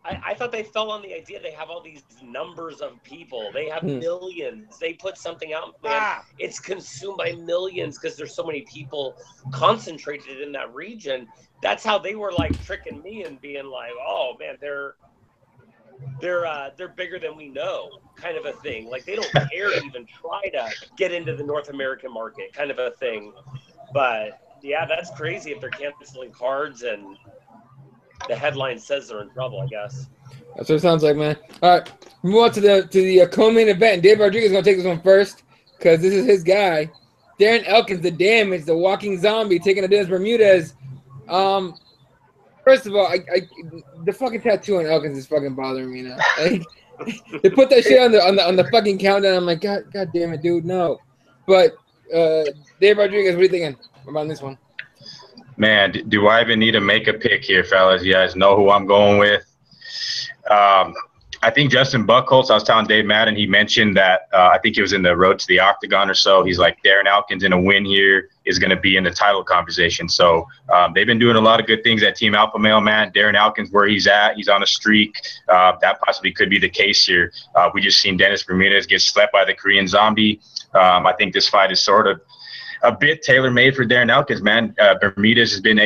I thought they fell on the idea they have all these numbers of people. They have millions. They put something out, man. It's consumed by millions because there's so many people concentrated in that region. That's how they were like tricking me and being like, "Oh man, they're bigger than we know," kind of a thing. Like they don't care to even try to get into the North American market, kind of a thing. But yeah, that's crazy if they're canceling cards and the headline says they're in trouble, I guess. That's what it sounds like, man. All right, move on to the co-main event. And Dave Rodriguez is gonna take this one first because this is his guy. Darren Elkins, the Damage, the walking zombie, taking a Dennis Bermudez. First of all, the fucking tattoo on Elkins is fucking bothering me now. Like, they put that shit on the fucking countdown. I'm like, God damn it, dude, no. But Dave Rodriguez, what are you thinking about this one? Man, do I even need to make a pick here, fellas? You guys know who I'm going with. I think Justin Buchholz, I was telling Dave Madden, he mentioned that I think he was in the road to the octagon or so. He's like, Darren Elkins in a win here is going to be in the title conversation. So they've been doing a lot of good things at Team Alpha Male, man. Darren Elkins, where he's at, he's on a streak. That possibly could be the case here. We just seen Dennis Bermudez get slept by the Korean Zombie. I think this fight is sort of a bit tailor-made for Darren Elkins, man. Bermudez has been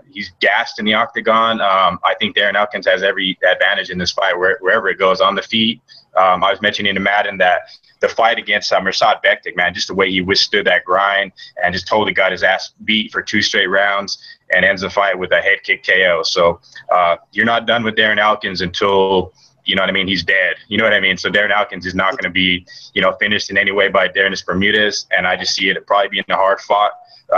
he's gassed in the octagon. I think Darren Elkins has every advantage in this fight wherever it goes on the feet. I was mentioning to Madden that the fight against Mirsad Bektik, man, just the way he withstood that grind and just totally got his ass beat for 2 straight rounds and ends the fight with a head kick KO. So you're not done with Darren Elkins until, you know what I mean, he's dead. You know what I mean? So Darren Elkins is not going to be, finished in any way by Dennis Bermudez, and I just see it probably being a hard-fought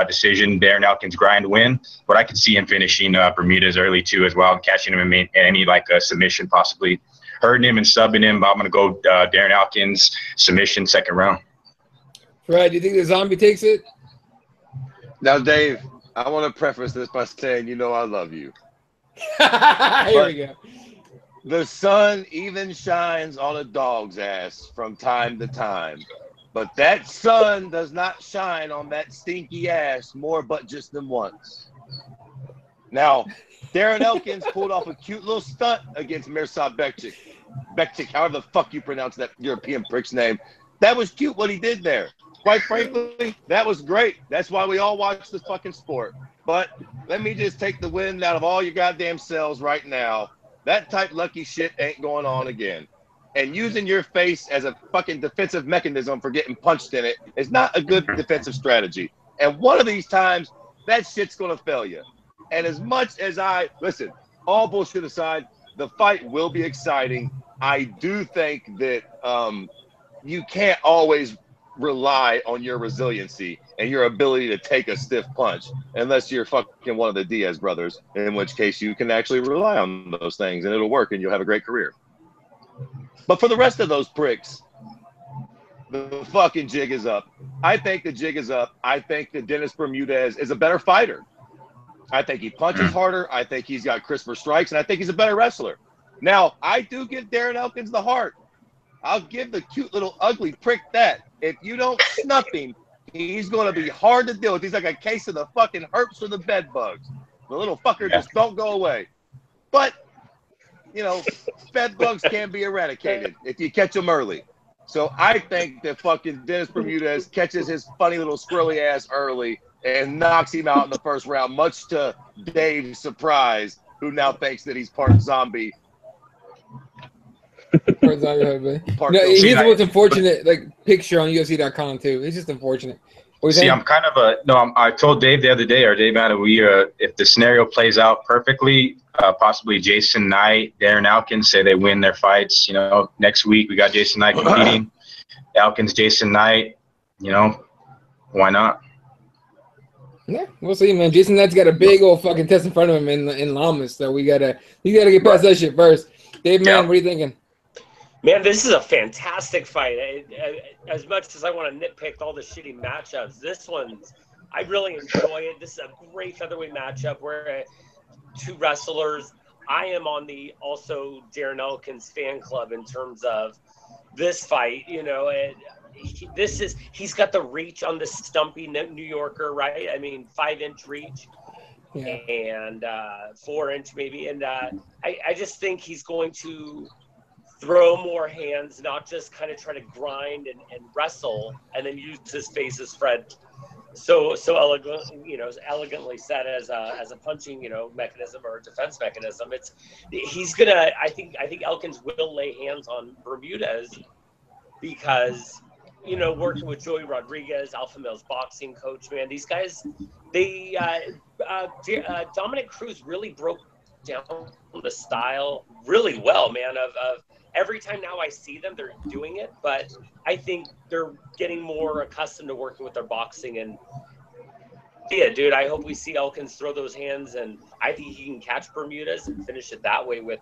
decision. Darren Elkins grind win, but I could see him finishing Bermudez early too as well, catching him in any submission, possibly hurting him and subbing him. But I'm going to go Darren Elkins submission 2nd round. Fred, do you think the Zombie takes it? Now, Dave, I want to preface this by saying, I love you. Here we go. The sun even shines on a dog's ass from time to time, but that sun does not shine on that stinky ass more but just than once. Now, Darren Elkins pulled off a cute little stunt against Mirsad Bektik, however the fuck you pronounce that European prick's name. That was cute what he did there. Quite frankly, that was great. That's why we all watch the fucking sport. But let me just take the wind out of all your goddamn cells right now. That type lucky shit ain't going on again. And using your face as a fucking defensive mechanism for getting punched in it is not a good defensive strategy. And one of these times, that shit's going to fail you. And as much as listen, all bullshit aside, the fight will be exciting. I do think that you can't always rely on your resiliency and your ability to take a stiff punch unless you're fucking one of the Diaz brothers, in which case you can actually rely on those things and it'll work and you'll have a great career. But for the rest of those pricks, the fucking jig is up. I think the jig is up. I think that Dennis Bermudez is a better fighter. I think he punches harder. I think he's got crisper strikes, and I think he's a better wrestler. Now, I do give Darren Elkins the heart. I'll give the cute little ugly prick that. If you don't snuff him, he's going to be hard to deal with. He's like a case of the fucking herpes or the bed bugs. The little fucker just don't go away. But, bed bugs can be eradicated if you catch them early. So I think that fucking Dennis Bermudez catches his funny little squirrely ass early and knocks him out in the 1st round, much to Dave's surprise, who now thinks that he's part zombie. He's the most unfortunate picture on UFC.com too. It's just unfortunate. See, I'm kind of I told Dave the other day, or Dave, man, if the scenario plays out perfectly, possibly Jason Knight, Darren Elkins, say they win their fights. Next week we got Jason Knight competing. Elkins, Jason Knight. Why not? Yeah, we'll see, man. Jason Knight's got a big old fucking test in front of him in Lamas, so you gotta get past that shit first. Dave, man, what are you thinking? Man, this is a fantastic fight. As much as I want to nitpick all the shitty matchups, I really enjoy it. This is a great featherweight matchup where 2 wrestlers. I am on the also Darren Elkins fan club in terms of this fight. He's got the reach on the stumpy New Yorker, right? I mean, 5-inch reach. Yeah. And 4-inch maybe. And I just think he's going to throw more hands, not just kind of try to grind and wrestle and then use his face as Fred so elegantly set as a punching, mechanism or a defense mechanism. I think Elkins will lay hands on Bermudez because, working with Joey Rodriguez, Alpha Male's boxing coach, man, these guys, Dominic Cruz really broke down the style really well, man, of every time now I see them, they're doing it, but I think they're getting more accustomed to working with their boxing. And yeah, dude, I hope we see Elkins throw those hands, and I think he can catch Bermudez and finish it that way with,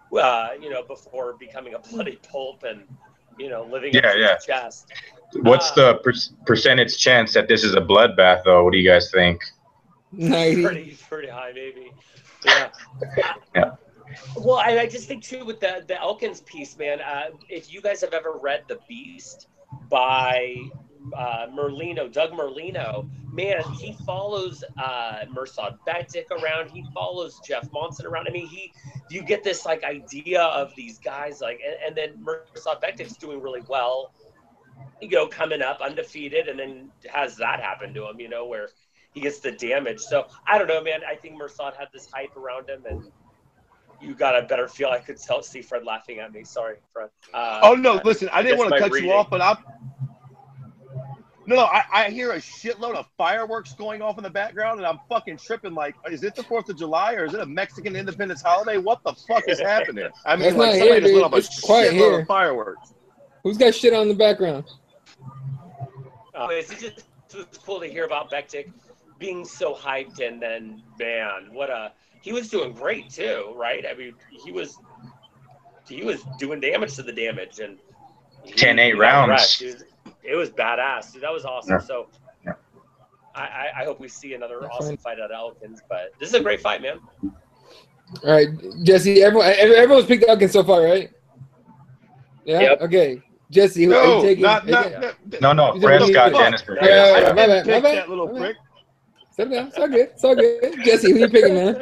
before becoming a bloody pulp and, living in his chest. What's the percentage chance that this is a bloodbath, though? What do you guys think? 90. Pretty high, maybe. Yeah. Well, I just think too with the Elkins piece, man. If you guys have ever read The Beast by Doug Merlino, man, he follows Mirsad Bektic around. He follows Jeff Monson around. I mean, you get this like idea of these guys like, and then Mirsad Bektic's doing really well, coming up undefeated, and then has that happen to him, where he gets the damage. So I don't know, man. I think Mirsad had this hype around him, and you got a better feel. I could see Fred laughing at me. Sorry, Fred. Oh no, listen, I didn't want to cut you off, but I hear a shitload of fireworks going off in the background, and I'm fucking tripping. Like, is it the 4th of July or is it a Mexican Independence holiday? What the fuck is happening? I mean, like somebody just lit up a shitload of fireworks. Who's got shit on the background? It was cool to hear about Bektic being so hyped, and then man, he was doing great too, right? I mean, he was doing damage to the damage, and 10-8 rounds. It was badass, dude. That was awesome. So I hope we see another awesome fight out of Elkins, but this is a great fight, man. All right, Jesse, everyone's picked Elkins so far, right? Yeah. Yep. Okay. Jesse, who are you taking? No. Fred's got Dennis. My bad. That little prick. It's all good. It's all good. Jesse, who you picking, man?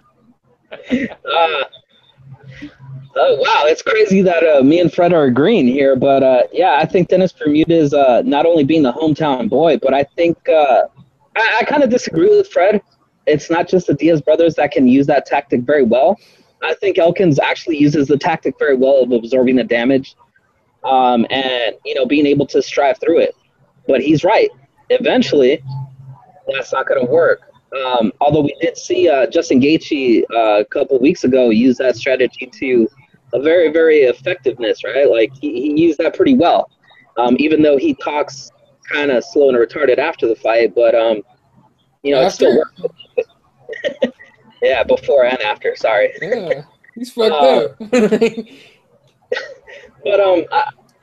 Oh, wow, it's crazy that me and Fred are agreeing here, but yeah, I think Dennis Bermudez, not only being the hometown boy, but I think I kind of disagree with Fred. It's not just the Diaz brothers that can use that tactic very well. I think Elkins actually uses the tactic very well of absorbing the damage, and being able to strive through it. But he's right. Eventually, that's not going to work. Although we did see Justin Gaethje a couple weeks ago use that strategy to a very, very effectiveness, right? Like he used that pretty well, even though he talks kind of slow and retarded after the fight, but it still worked. Yeah, before and after. Sorry. Yeah, he's fucked up. But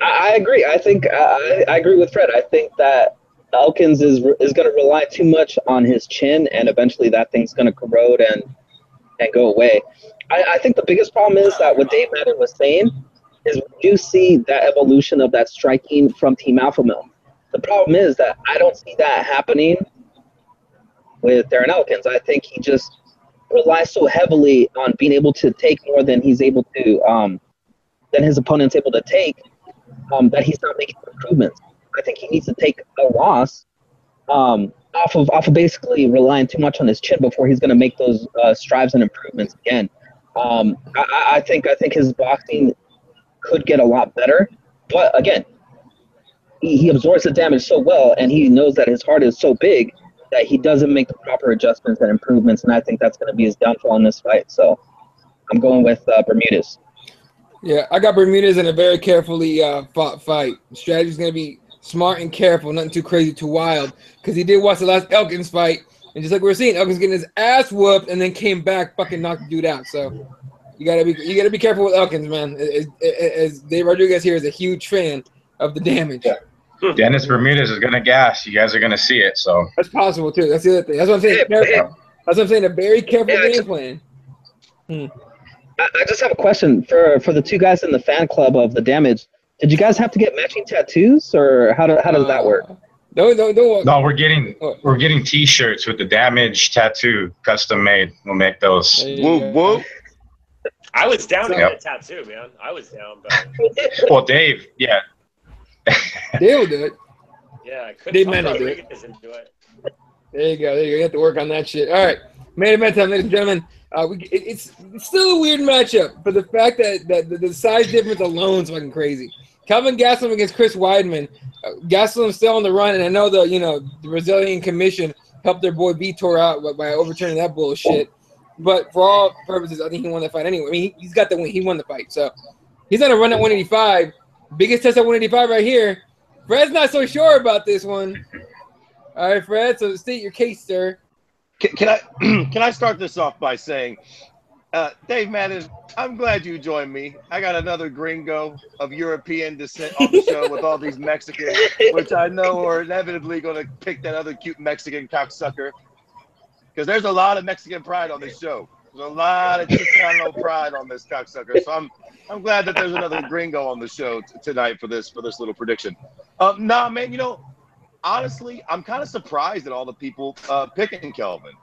I agree. I think I agree with Fred. I think that Elkins is going to rely too much on his chin, and eventually that thing's going to corrode and go away. I think the biggest problem is that what Dave Madden was saying is we do see that evolution of that striking from Team Alpha Male. The problem is that I don't see that happening with Darren Elkins. I think he just relies so heavily on being able to take more than he's able to, than his opponent's able to take, that he's not making improvements. I think he needs to take a loss off of basically relying too much on his chin before he's going to make those strives and improvements again. I think his boxing could get a lot better, but again, he absorbs the damage so well, and he knows that his heart is so big that he doesn't make the proper adjustments and improvements, and I think that's going to be his downfall in this fight. So I'm going with Bermudez. Yeah, I got Bermudez in a very carefully fought fight. The strategy's going to be smart and careful, nothing too crazy, too wild, because he did watch the last Elkins fight, and just like we were seeing, Elkins getting his ass whooped and then came back, fucking knocked the dude out. So you gotta be careful with Elkins, man. As Dave Rodriguez here is a huge fan of the damage. Yeah. Dennis Bermudez is gonna gas. You guys are gonna see it. So that's possible too. That's the other thing. That's what I'm saying. That's what I'm saying. A very careful game plan. I just have a question for the two guys in the fan club of the damage. Did you guys have to get matching tattoos, or how does that work? No. We're getting T-shirts with the damage tattoo custom made. We'll make those. Whoa. I was down to get a tattoo, man. I was down, but well, Dave, yeah. Dave will do it. Yeah, I couldn't. Dave Mann will do it. Do it. There you go. You have to work on that shit. All right, main event time, ladies and gentlemen. It's still a weird matchup, but the fact that the size difference alone is fucking crazy. Kelvin Gastelum against Chris Weidman. Gastelum's still on the run, and I know the Brazilian Commission helped their boy Vitor out by overturning that bullshit. But for all purposes, I think he won the fight anyway. I mean, he's got the win. He won the fight, so he's on a run at 185. Biggest test at 185 right here. Fred's not so sure about this one. All right, Fred. So state your case, sir. Can I start this off by saying, Dave Madden, I'm glad you joined me. I got another gringo of European descent on the show with all these Mexicans, which I know are inevitably going to pick that other cute Mexican cocksucker. Because there's a lot of Mexican pride on this show. There's a lot of Chicano pride on this cocksucker. So I'm glad that there's another gringo on the show tonight for this little prediction. Nah, man, you know, honestly, I'm kind of surprised at all the people picking Kelvin.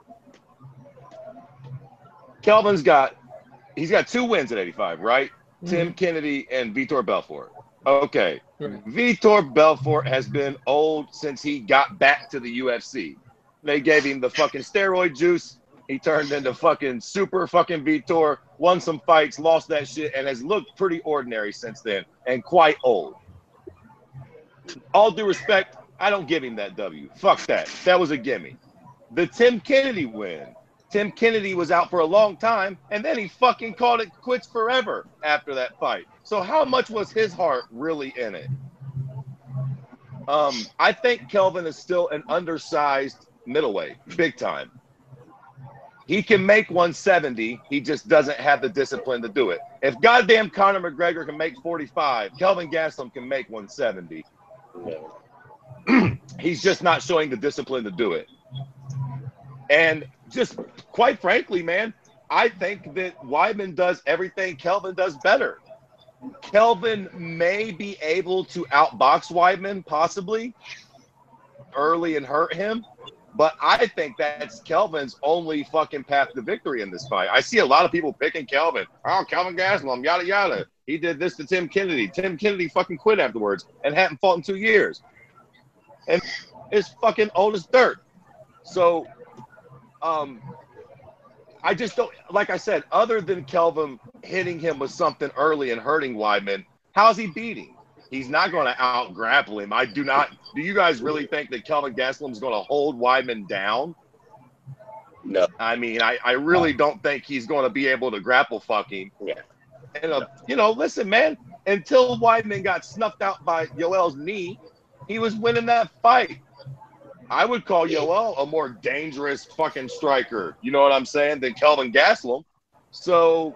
Kelvin's got 2 wins at 85, right? Tim Kennedy and Vitor Belfort. Okay. Right. Vitor Belfort has been old since he got back to the UFC. They gave him the fucking steroid juice. He turned into fucking super fucking Vitor, won some fights, lost that shit, and has looked pretty ordinary since then and quite old. All due respect, I don't give him that W. Fuck that. That was a gimme. The Tim Kennedy win. Tim Kennedy was out for a long time, and then he fucking called it quits forever after that fight. So how much was his heart really in it? I think Kelvin is still an undersized middleweight, big time. He can make 170. He just doesn't have the discipline to do it. If goddamn Conor McGregor can make 45, Kelvin Gastelum can make 170. He's just not showing the discipline to do it. And just quite frankly, man, I think that Weidman does everything Kelvin does better. Kelvin may be able to outbox Weidman possibly early and hurt him, but I think that's Kelvin's only fucking path to victory in this fight. I see a lot of people picking Kelvin. Oh, Kelvin Gastelum, yada, yada. He did this to Tim Kennedy. Tim Kennedy fucking quit afterwards and hadn't fought in 2 years. And is fucking old as dirt. So, I just don't, like I said, other than Kelvin hitting him with something early and hurting Weidman, how's he beating? He's not going to out-grapple him. Do you guys really think that Kelvin Gastelum is going to hold Weidman down? No. I mean, I really don't think he's going to be able to grapple fuck him. Yeah. And, you know, listen, man, until Weidman got snuffed out by Yoel's knee, he was winning that fight. I would call Yoel a more dangerous fucking striker, you know what I'm saying, than Kelvin Gastelum. So,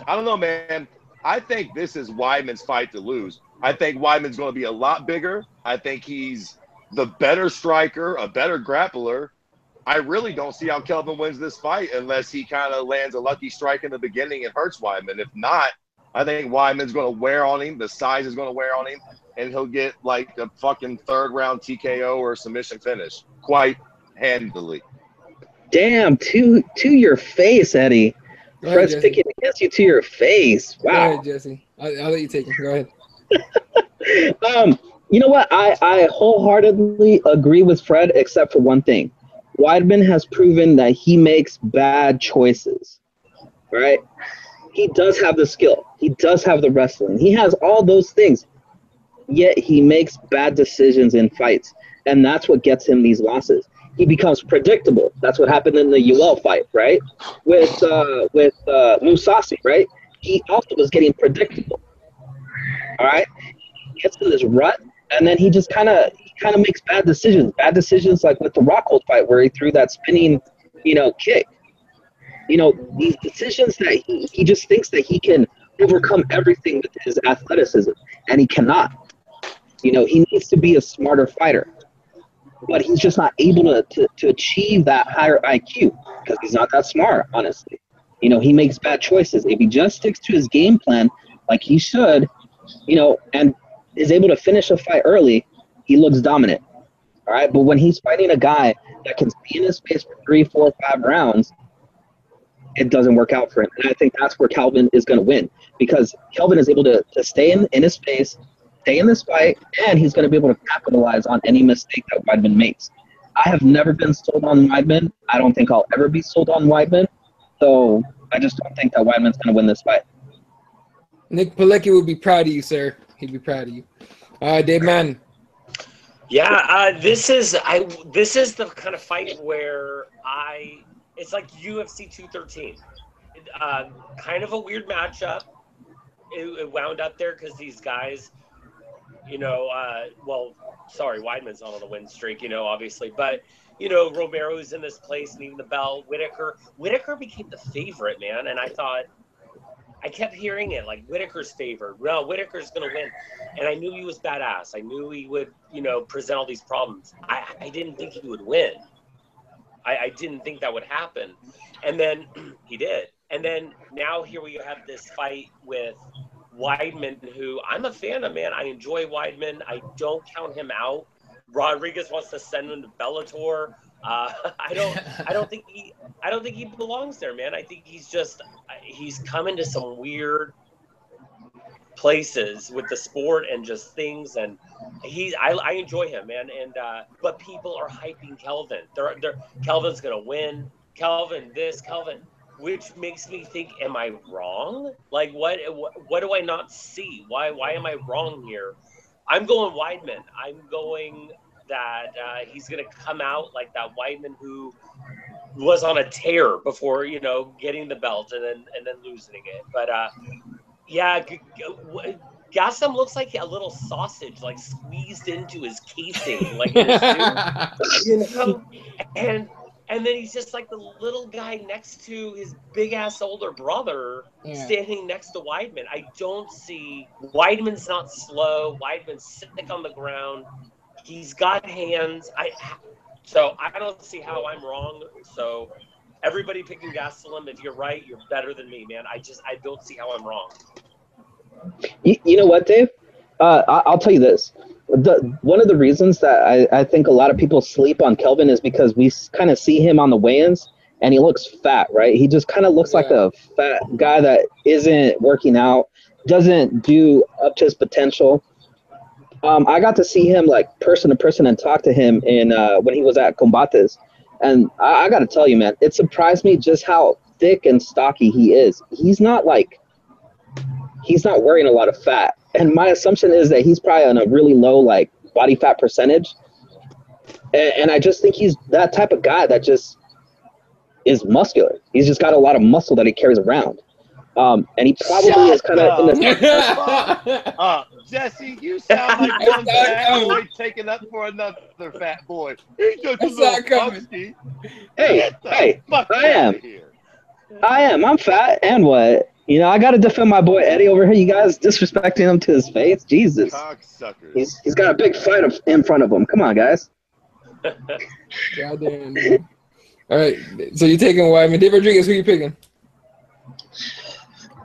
I don't know, man. I think this is Weidman's fight to lose. I think Weidman's going to be a lot bigger. I think he's the better striker, a better grappler. I really don't see how Kelvin wins this fight unless he kind of lands a lucky strike in the beginning and hurts Weidman. If not, I think Weidman's going to wear on him. The size is going to wear on him, and he'll get like a fucking 3rd round TKO or submission finish quite handily. Damn, to your face, Eddie. Fred's picking against you to your face. Wow. Go ahead, Jesse. I'll let you take it. Go ahead. You know what? I wholeheartedly agree with Fred, except for one thing. Weidman has proven that he makes bad choices, right? He does have the skill. He does have the wrestling. He has all those things, yet he makes bad decisions in fights, and that's what gets him these losses. He becomes predictable. That's what happened in the UL fight, right? With Musasi, right? He also was getting predictable. All right, he gets in this rut, and then he just kind of makes bad decisions. Bad decisions like with the Rockhold fight where he threw that spinning, kick. These decisions that he just thinks that he can overcome everything with his athleticism, and he cannot. He needs to be a smarter fighter, but he's just not able to achieve that higher IQ because he's not that smart, honestly. He makes bad choices. If he just sticks to his game plan like he should, and is able to finish a fight early, he looks dominant. All right, but when he's fighting a guy that can stay in his space for 3, 4, 5 rounds, it doesn't work out for him. And I think that's where Kelvin is going to win because Kelvin is able to stay in his space, stay in this fight, and he's going to be able to capitalize on any mistake that Weidman makes. I have never been sold on Weidman. I don't think I'll ever be sold on Weidman. So I just don't think that Weidman's going to win this fight. Nick Pilecki would be proud of you, sir. He'd be proud of you. Dave Madden. Yeah, this is the kind of fight where it's like UFC 213. Kind of a weird matchup. It wound up there because these guys, Weidman's not on a win streak, obviously, but Romero's in this place needing the belt. Whitaker became the favorite, man, and I kept hearing it like Whitaker's favored. No, Whitaker's gonna win, and I knew he was badass. I knew he would, present all these problems. I didn't think he would win. I didn't think that would happen. And then he did. And then now here we have this fight with Weidman, who I'm a fan of, man. I enjoy Weidman. I don't count him out. Rodriguez wants to send him to Bellator. I don't think he belongs there, man. I think he's come into some weird places with the sport and just things, and I enjoy him, man. And but people are hyping Kelvin. Kelvin's gonna win. Kelvin this, Kelvin, which makes me think, am I wrong? Like what do I not see? Why am I wrong here? I'm going Weidman. I'm going that he's going to come out like that Weidman who was on a tear before, getting the belt and then losing it. But yeah, Gastelum looks like a little sausage, like squeezed into his casing, like in his suit, and then he's just like the little guy next to his big-ass older brother standing next to Weidman. I don't see – Weidman's not slow. Weidman's sick on the ground. He's got hands. So I don't see how I'm wrong. So everybody picking Gastelum, if you're right, you're better than me, man. I don't see how I'm wrong. You know what, Dave? I'll tell you this. One of the reasons that I think a lot of people sleep on Kelvin is because we kind of see him on the weigh-ins and he looks fat, right? He just kind of looks like a fat guy that isn't working out, doesn't do up to his potential. I got to see him like person to person and talk to him when he was at Combates. And I got to tell you, man, it surprised me just how thick and stocky he is. He's not wearing a lot of fat. And my assumption is that he's probably on a really low, like, body fat percentage. And I just think he's that type of guy that just is muscular. He's just got a lot of muscle that he carries around. And he probably is kind of in the... Jesse, you sound like one fat boy taking up for another fat boy. He's just a little musky. Hey, I am. I'm fat, and what? I got to defend my boy Eddie over here. You guys disrespecting him to his face? Jesus. Cocksuckers. He's got a big fight in front of him. Come on, guys. Goddamn, man. All right, so you're taking Weidman. Dave Rodriguez, who you picking?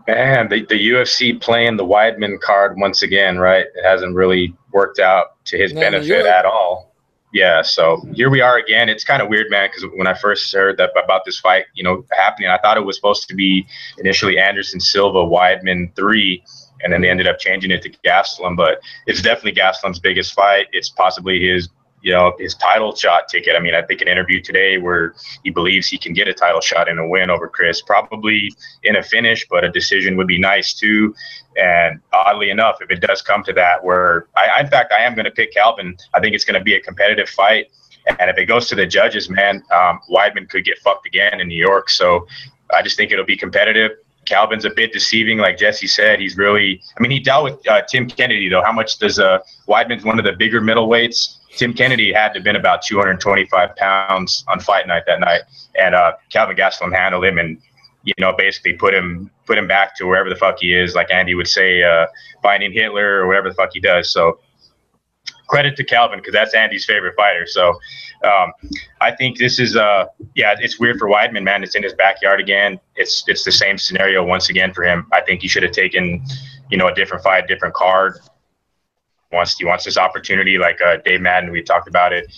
Man, the UFC playing the Weidman card once again, right? It hasn't really worked out to his benefit at all. Yeah, so here we are again. It's kind of weird, man, because when I first heard about this fight, happening, I thought it was supposed to be initially Anderson Silva, Weidman 3, and then they ended up changing it to Gastelum. But it's definitely Gastelum's biggest fight. It's possibly his title shot ticket. I mean, I think an interview today where he believes he can get a title shot and a win over Chris, probably in a finish, but a decision would be nice too. And oddly enough, if it does come to that, where in fact, I am going to pick Calvin. I think it's going to be a competitive fight. And if it goes to the judges, man, Weidman could get fucked again in New York. So I just think it'll be competitive. Calvin's a bit deceiving, like Jesse said. He's really, he dealt with Tim Kennedy, though. How much does Weidman's one of the bigger middleweights? Tim Kennedy had to have been about 225 pounds on fight night that night. And Calvin Gastelum handled him and, basically put him back to wherever the fuck he is, like Andy would say, finding Hitler or whatever the fuck he does. So credit to Calvin, because that's Andy's favorite fighter. So I think this is it's weird for Weidman, man. It's in his backyard again. It's the same scenario once again for him. I think he should have taken a different fight, different card. He wants this opportunity, like Dave Madden, we talked about it.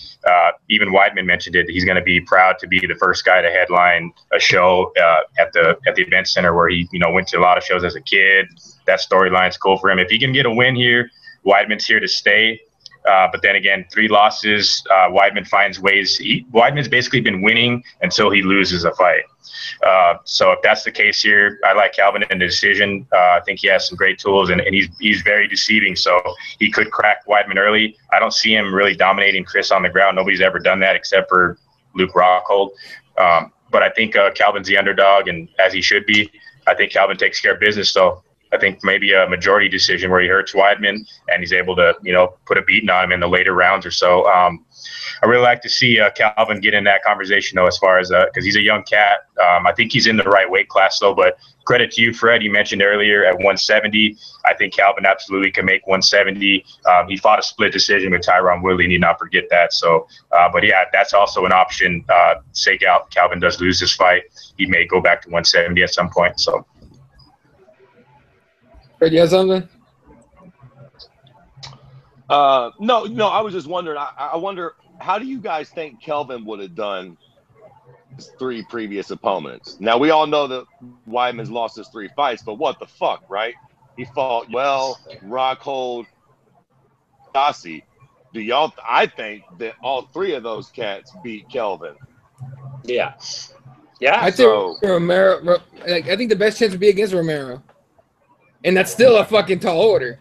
Even Weidman mentioned it. He's going to be proud to be the first guy to headline a show at the event center where he went to a lot of shows as a kid. That storyline's cool for him. If he can get a win here, Weidman's here to stay. But then again, 3 losses, Weidman finds ways. Weidman's basically been winning until he loses a fight. So if that's the case here, I like Calvin in the decision. I think he has some great tools, and he's very deceiving. So he could crack Weidman early. I don't see him really dominating Chris on the ground. Nobody's ever done that except for Luke Rockhold. But I think Calvin's the underdog, and as he should be. I think Calvin takes care of business, though. I think maybe a majority decision where he hurts Weidman and he's able to, put a beating on him in the later rounds or so. I really like to see Calvin get in that conversation, though, as far as because he's a young cat. I think he's in the right weight class, though, but credit to you, Fred. You mentioned earlier at 170. I think Calvin absolutely can make 170. He fought a split decision with Tyron Woodley. Need not forget that. So, but yeah, that's also an option. Say Calvin does lose this fight, he may go back to 170 at some point. So, Fred, you have something? No. I was just wondering. I wonder, how do you guys think Kelvin would have done his 3 previous opponents? Now, we all know that Weidman's lost his 3 fights, but what the fuck, right? He fought Rockhold, Dossie. I think that all 3 of those cats beat Kelvin. Yeah. I think Romero. I think the best chance would be against Romero, and that's still a fucking tall order.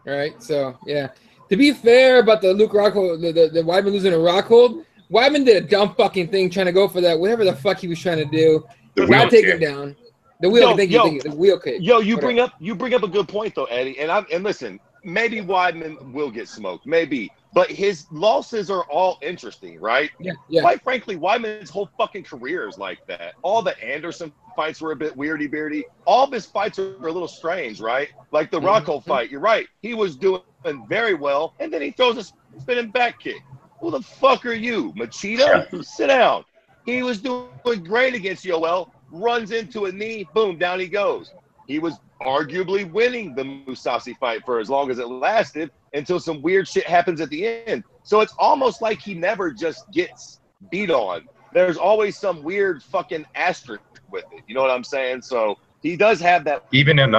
All right, so yeah. To be fair about the Luke Rockhold, the Weidman losing to Rockhold, Weidman did a dumb fucking thing trying to go for that, whatever the fuck he was trying to do. The wheel kick. him down. The wheel kick. The wheel kick. You bring up a good point though, Eddie. And listen, maybe Weidman will get smoked, maybe, but his losses are all interesting, right? Yeah. Quite frankly, Weidman's whole fucking career is like that. All the Anderson fights were a bit weirdy-beardy. All of his fights are a little strange, right? Like the Rockhold fight, you're right. He was doing very well, and then he throws a spinning back kick. Who the fuck are you, Machida? Sit down. He was doing great against Yoel, runs into a knee, boom, down he goes. He was arguably winning the Mousasi fight for as long as it lasted until some weird shit happens at the end. So it's almost like he never just gets beat on. There's always some weird fucking asterisk with it. You know what I'm saying? So he does have that. Even in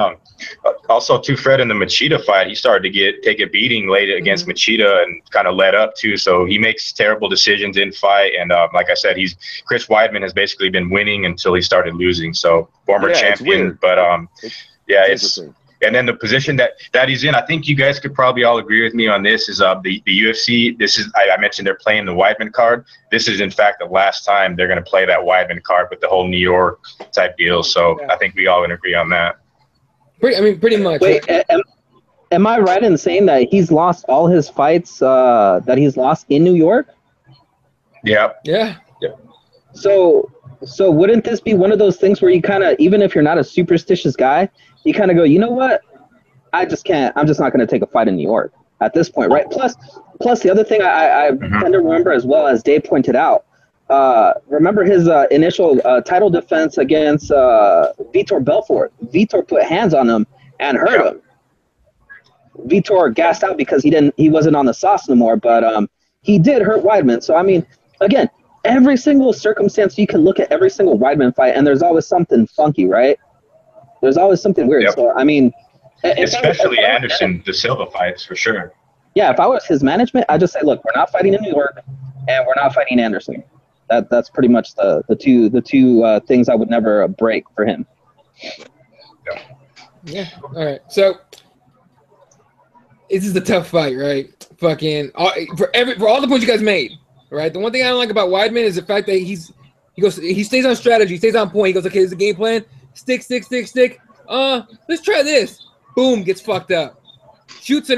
also too, Fred, in the Machida fight, he started to take a beating late against Machida and kind of led up to. So he makes terrible decisions in fight, and like I said, Chris Weidman has basically been winning until he started losing. So former champion, but it's and then the position that he's in, I think you guys could probably all agree with me on this, is the UFC. This is, I mentioned they're playing the Weidman card. This is in fact the last time they're going to play that Weidman card with the whole New York type deal. So I think we all can agree on that. Pretty much. Wait, am I right in saying that he's lost all his fights that he's lost in New York? Yeah. So wouldn't this be one of those things where you kind of, even if you're not a superstitious guy, you kind of go, you know what? I'm just not going to take a fight in New York at this point, right? Plus the other thing I tend to remember, as well as Dave pointed out, remember his initial title defense against Vitor Belfort. Vitor put hands on him and hurt him. Vitor gassed out because he wasn't on the sauce no more, but he did hurt Weidman. So I mean, again, every single circumstance you can look at every single Weidman fight, and there's always something funky, right? There's always something weird. Yep. So I mean, especially Anderson, the Silva fights for sure. Yeah, if I was his management, I'd just say, look, we're not fighting in New York, and we're not fighting Anderson. That's pretty much the two things I would never break for him. Yeah. All right. So this is a tough fight, right? Fucking for all the points you guys made, right? The one thing I don't like about Weidman is the fact that he stays on strategy, he stays on point. He goes, okay, there's a game plan. Stick. Let's try this. Boom, gets fucked up. Shoots who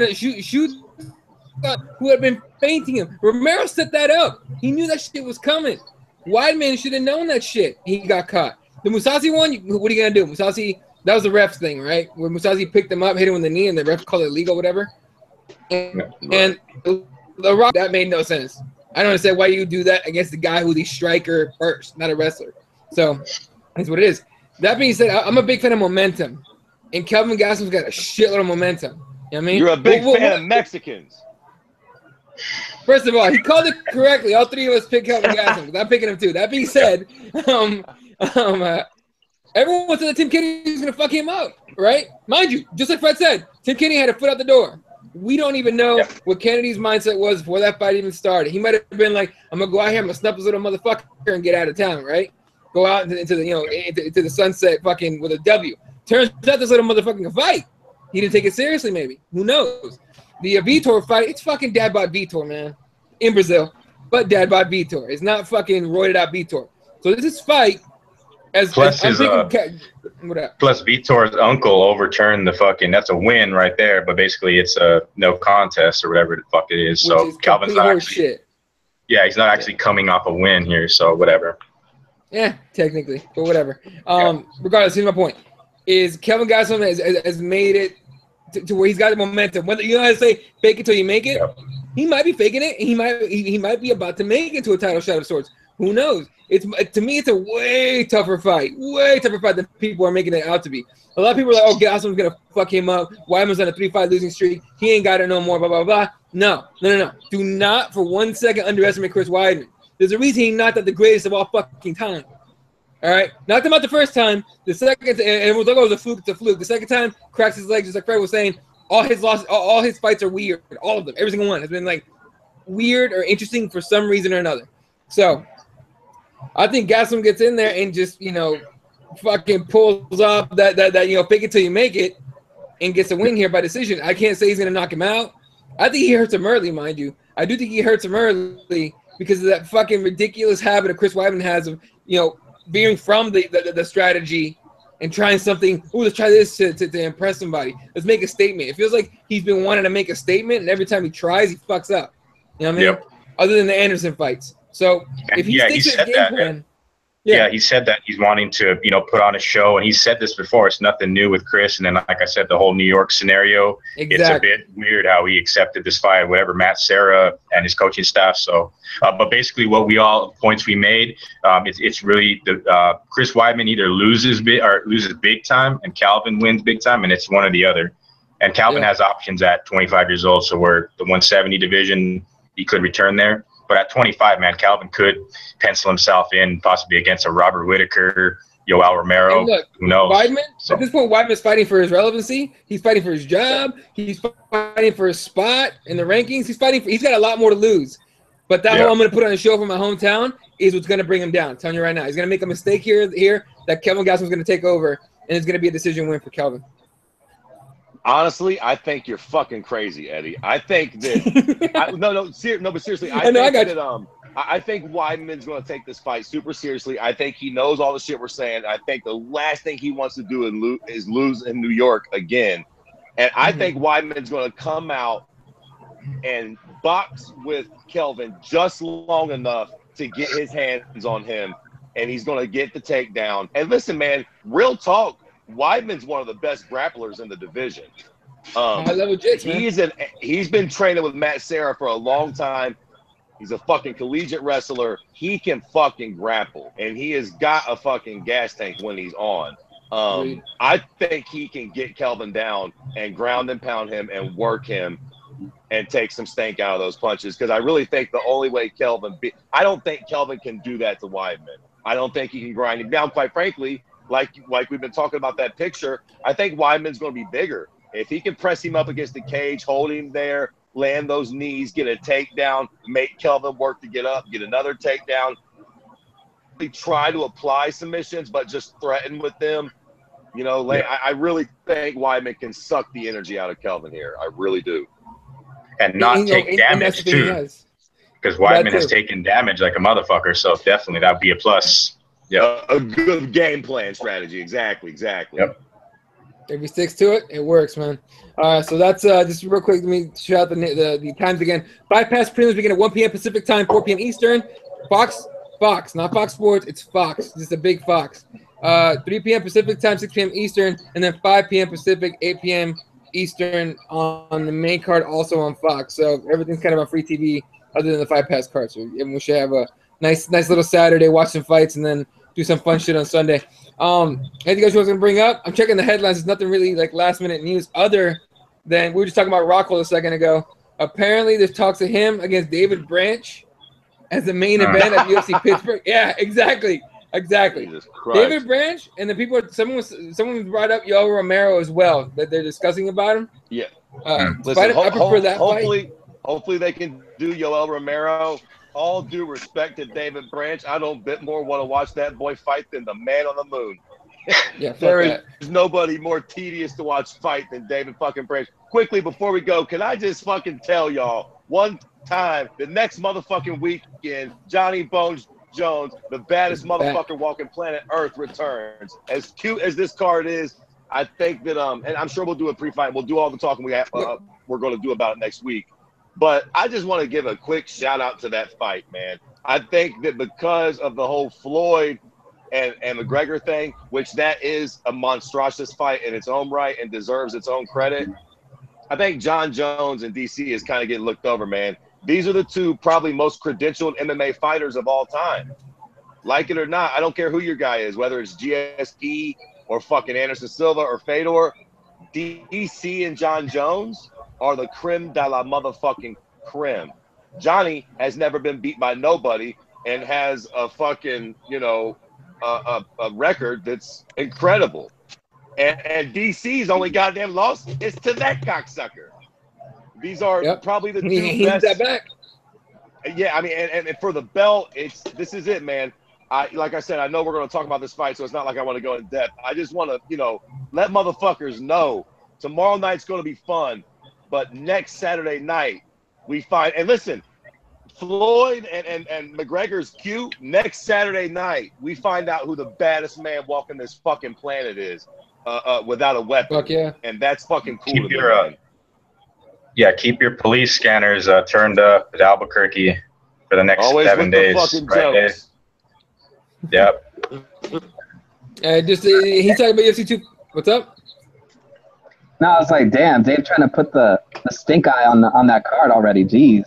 had been feinting him. Romero set that up. He knew that shit was coming. Weidman should have known that shit. He got caught. The Mousasi one, what are you gonna do? Mousasi, that was the ref's thing, right? Where Mousasi picked him up, hit him with the knee, and the ref called it legal, whatever. And the Rock, that made no sense. I don't understand why you do that against the guy who's a striker first, not a wrestler. So that's what it is. That being said, I'm a big fan of momentum, and Kelvin Gastelum's got a shitload of momentum. You know what I mean? You're a big fan of Mexicans. First of all, he called it correctly. All 3 of us picked Kelvin Gastelum because I'm picking him too. That being said, everyone said that Tim Kennedy was going to fuck him up, right? Mind you, just like Fred said, Tim Kennedy had a foot out the door. We don't even know what Kennedy's mindset was before that fight even started. He might have been like, I'm going to go out here, I'm going to snuff this little motherfucker and get out of town, right? Go out into the sunset fucking with a W. Turns out this little motherfucker can fight. He didn't take it seriously, maybe. Who knows? The Vitor fight, it's fucking dad bod Vitor, man. In Brazil. But dad bod Vitor. It's not fucking roided out Vitor. So this is fight plus Vitor's uncle overturned the fucking, that's a win right there, but basically it's a no contest or whatever the fuck it is. So Calvin's not actually, he's not actually coming off a win here, so whatever. Yeah, technically, but whatever. Regardless, here's my point: is Kelvin Gastelum has made it to where he's got the momentum. Whether you know how to say fake it till you make it, he might be faking it. He might be about to make it to a title shot of sorts. Who knows? To me, it's a way tougher fight than people are making it out to be. A lot of people are like, "Oh, Gastelum's gonna fuck him up. Weidman's on a 3-5 losing streak. He ain't got it no more." Blah blah blah. No. Do not for 1 second underestimate Chris Weidman. There's a reason he knocked out the greatest of all fucking time. All right, knocked him out the first time. The second, and we'll talk about it was a fluke. It's a fluke. The second time, cracks his legs, just like Fred was saying. All his losses, all his fights are weird. All of them, every single one has been like weird or interesting for some reason or another. So, I think Gastelum gets in there and just fucking pulls off that fake it till you make it, and gets a win here by decision. I can't say he's gonna knock him out. I think he hurts him early, mind you. I do think he hurts him early because of that fucking ridiculous habit of Chris Weidman has of veering from the strategy and trying something. Oh, let's try this to impress somebody. Let's make a statement. It feels like he's been wanting to make a statement, and every time he tries, he fucks up. You know what I mean? Yep. Other than the Anderson fights. So if he sticks to his game plan, yeah, he said that he's wanting to, put on a show, and he said this before. It's nothing new with Chris. And then, like I said, the whole New York scenario. Exactly. It's a bit weird how he accepted this fight, whatever, Matt Serra and his coaching staff. So, but basically, points we made, it's really the Chris Weidman either loses big time, and Calvin wins big time, and it's one or the other. And Calvin has options at 25 years old, so we're the 170 division. He could return there. But at 25, man, Calvin could pencil himself in possibly against a Robert Whitaker, Yoel Romero. Hey, look, who knows? Weidman, at this point, Weidman's fighting for his relevancy. He's fighting for his job. He's fighting for his spot in the rankings. He's got a lot more to lose. But that whole I'm going to put on a show for my hometown is what's going to bring him down. I'm telling you right now. He's going to make a mistake here that Kelvin Gastelum's going to take over, and it's going to be a decision win for Kelvin. Honestly, I think you're fucking crazy, Eddie. I think that but seriously, I think Weidman's going to take this fight super seriously. I think he knows all the shit we're saying. I think the last thing he wants to do is lose in New York again. And I think Weidman's going to come out and box with Kelvin just long enough to get his hands on him, and he's going to get the takedown. And listen, man, real talk. Weidman's one of the best grapplers in the division. He's been training with Matt Serra for a long time. He's a fucking collegiate wrestler. He can fucking grapple, and he has got a fucking gas tank when he's on. I think he can get Kelvin down and ground and pound him and work him and take some stank out of those punches, because I really think the only way I don't think Kelvin can do that to Weidman. I don't think he can grind him down, quite frankly. Like we've been talking about that picture, I think Weidman's going to be bigger. If he can press him up against the cage, hold him there, land those knees, get a takedown, make Kelvin work to get up, get another takedown, try to apply submissions, but just threaten with them. I really think Weidman can suck the energy out of Kelvin here. I really do. And not take damage, too. Because Weidman has taken damage like a motherfucker, so definitely that would be a plus. Yeah, a good game plan strategy. Exactly. Yep. If he sticks to it, it works, man. So that's just real quick. Let me shout out the times again. Bypass prelims begin at 1 p.m. Pacific time, 4 p.m. Eastern. Fox, not Fox Sports. It's Fox. Just a big Fox. 3 p.m. Pacific time, 6 p.m. Eastern, and then 5 p.m. Pacific, 8 p.m. Eastern on the main card, also on Fox. So everything's kind of on free TV other than the 5-pass card. So we should have a nice little Saturday, watch some fights, and then do some fun shit on Sunday. Anything else you was gonna bring up? I'm checking the headlines. There's nothing really like last minute news other than we were just talking about Rockhold a second ago. Apparently, there's talks of him against David Branch as the main event at UFC Pittsburgh. Yeah, exactly. David Branch, and the people. Someone brought up Yoel Romero as well that they're discussing about him. Yeah. Listen, I prefer that fight. Hopefully they can do Yoel Romero. All due respect to David Branch, I don't bit more want to watch that boy fight than the man on the moon. Yeah, there is nobody more tedious to watch fight than David fucking Branch. Quickly, before we go, can I just fucking tell y'all one time, the next motherfucking weekend, Johnny Bones Jones, the baddest motherfucker walking planet Earth, returns. As cute as this card is, I think that and I'm sure we'll do a pre-fight. We'll do all the talking we're going to do about it next week. But I just want to give a quick shout out to that fight, man. I think that because of the whole Floyd and McGregor thing, which that is a monstrous fight in its own right and deserves its own credit. I think John Jones and DC is kind of getting looked over, man. These are the two probably most credentialed MMA fighters of all time. Like it or not, I don't care who your guy is, whether it's GSP or fucking Anderson Silva or Fedor. DC and John Jones are the creme de la motherfucking creme. Johnny has never been beat by nobody and has a fucking, you know, a record that's incredible. And DC's only goddamn loss is to that cocksucker. These are probably the two best. That back. Yeah, I mean, and for the belt, this is it, man. Like I said, I know we're going to talk about this fight, so it's not like I want to go in depth. I just want to, you know, let motherfuckers know tomorrow night's going to be fun, but next Saturday night we find, and listen, Floyd and McGregor's cute. Next Saturday night we find out who the baddest man walking this fucking planet is, without a weapon. Fuck yeah. And that's fucking cool. Keep your police scanners turned up at Albuquerque for the next Always 7 days. Fucking jokes. Yep. Just he's talking about UFC 2. What's up? No, I was like, damn, Dave trying to put the stink eye on that card already. Jeez.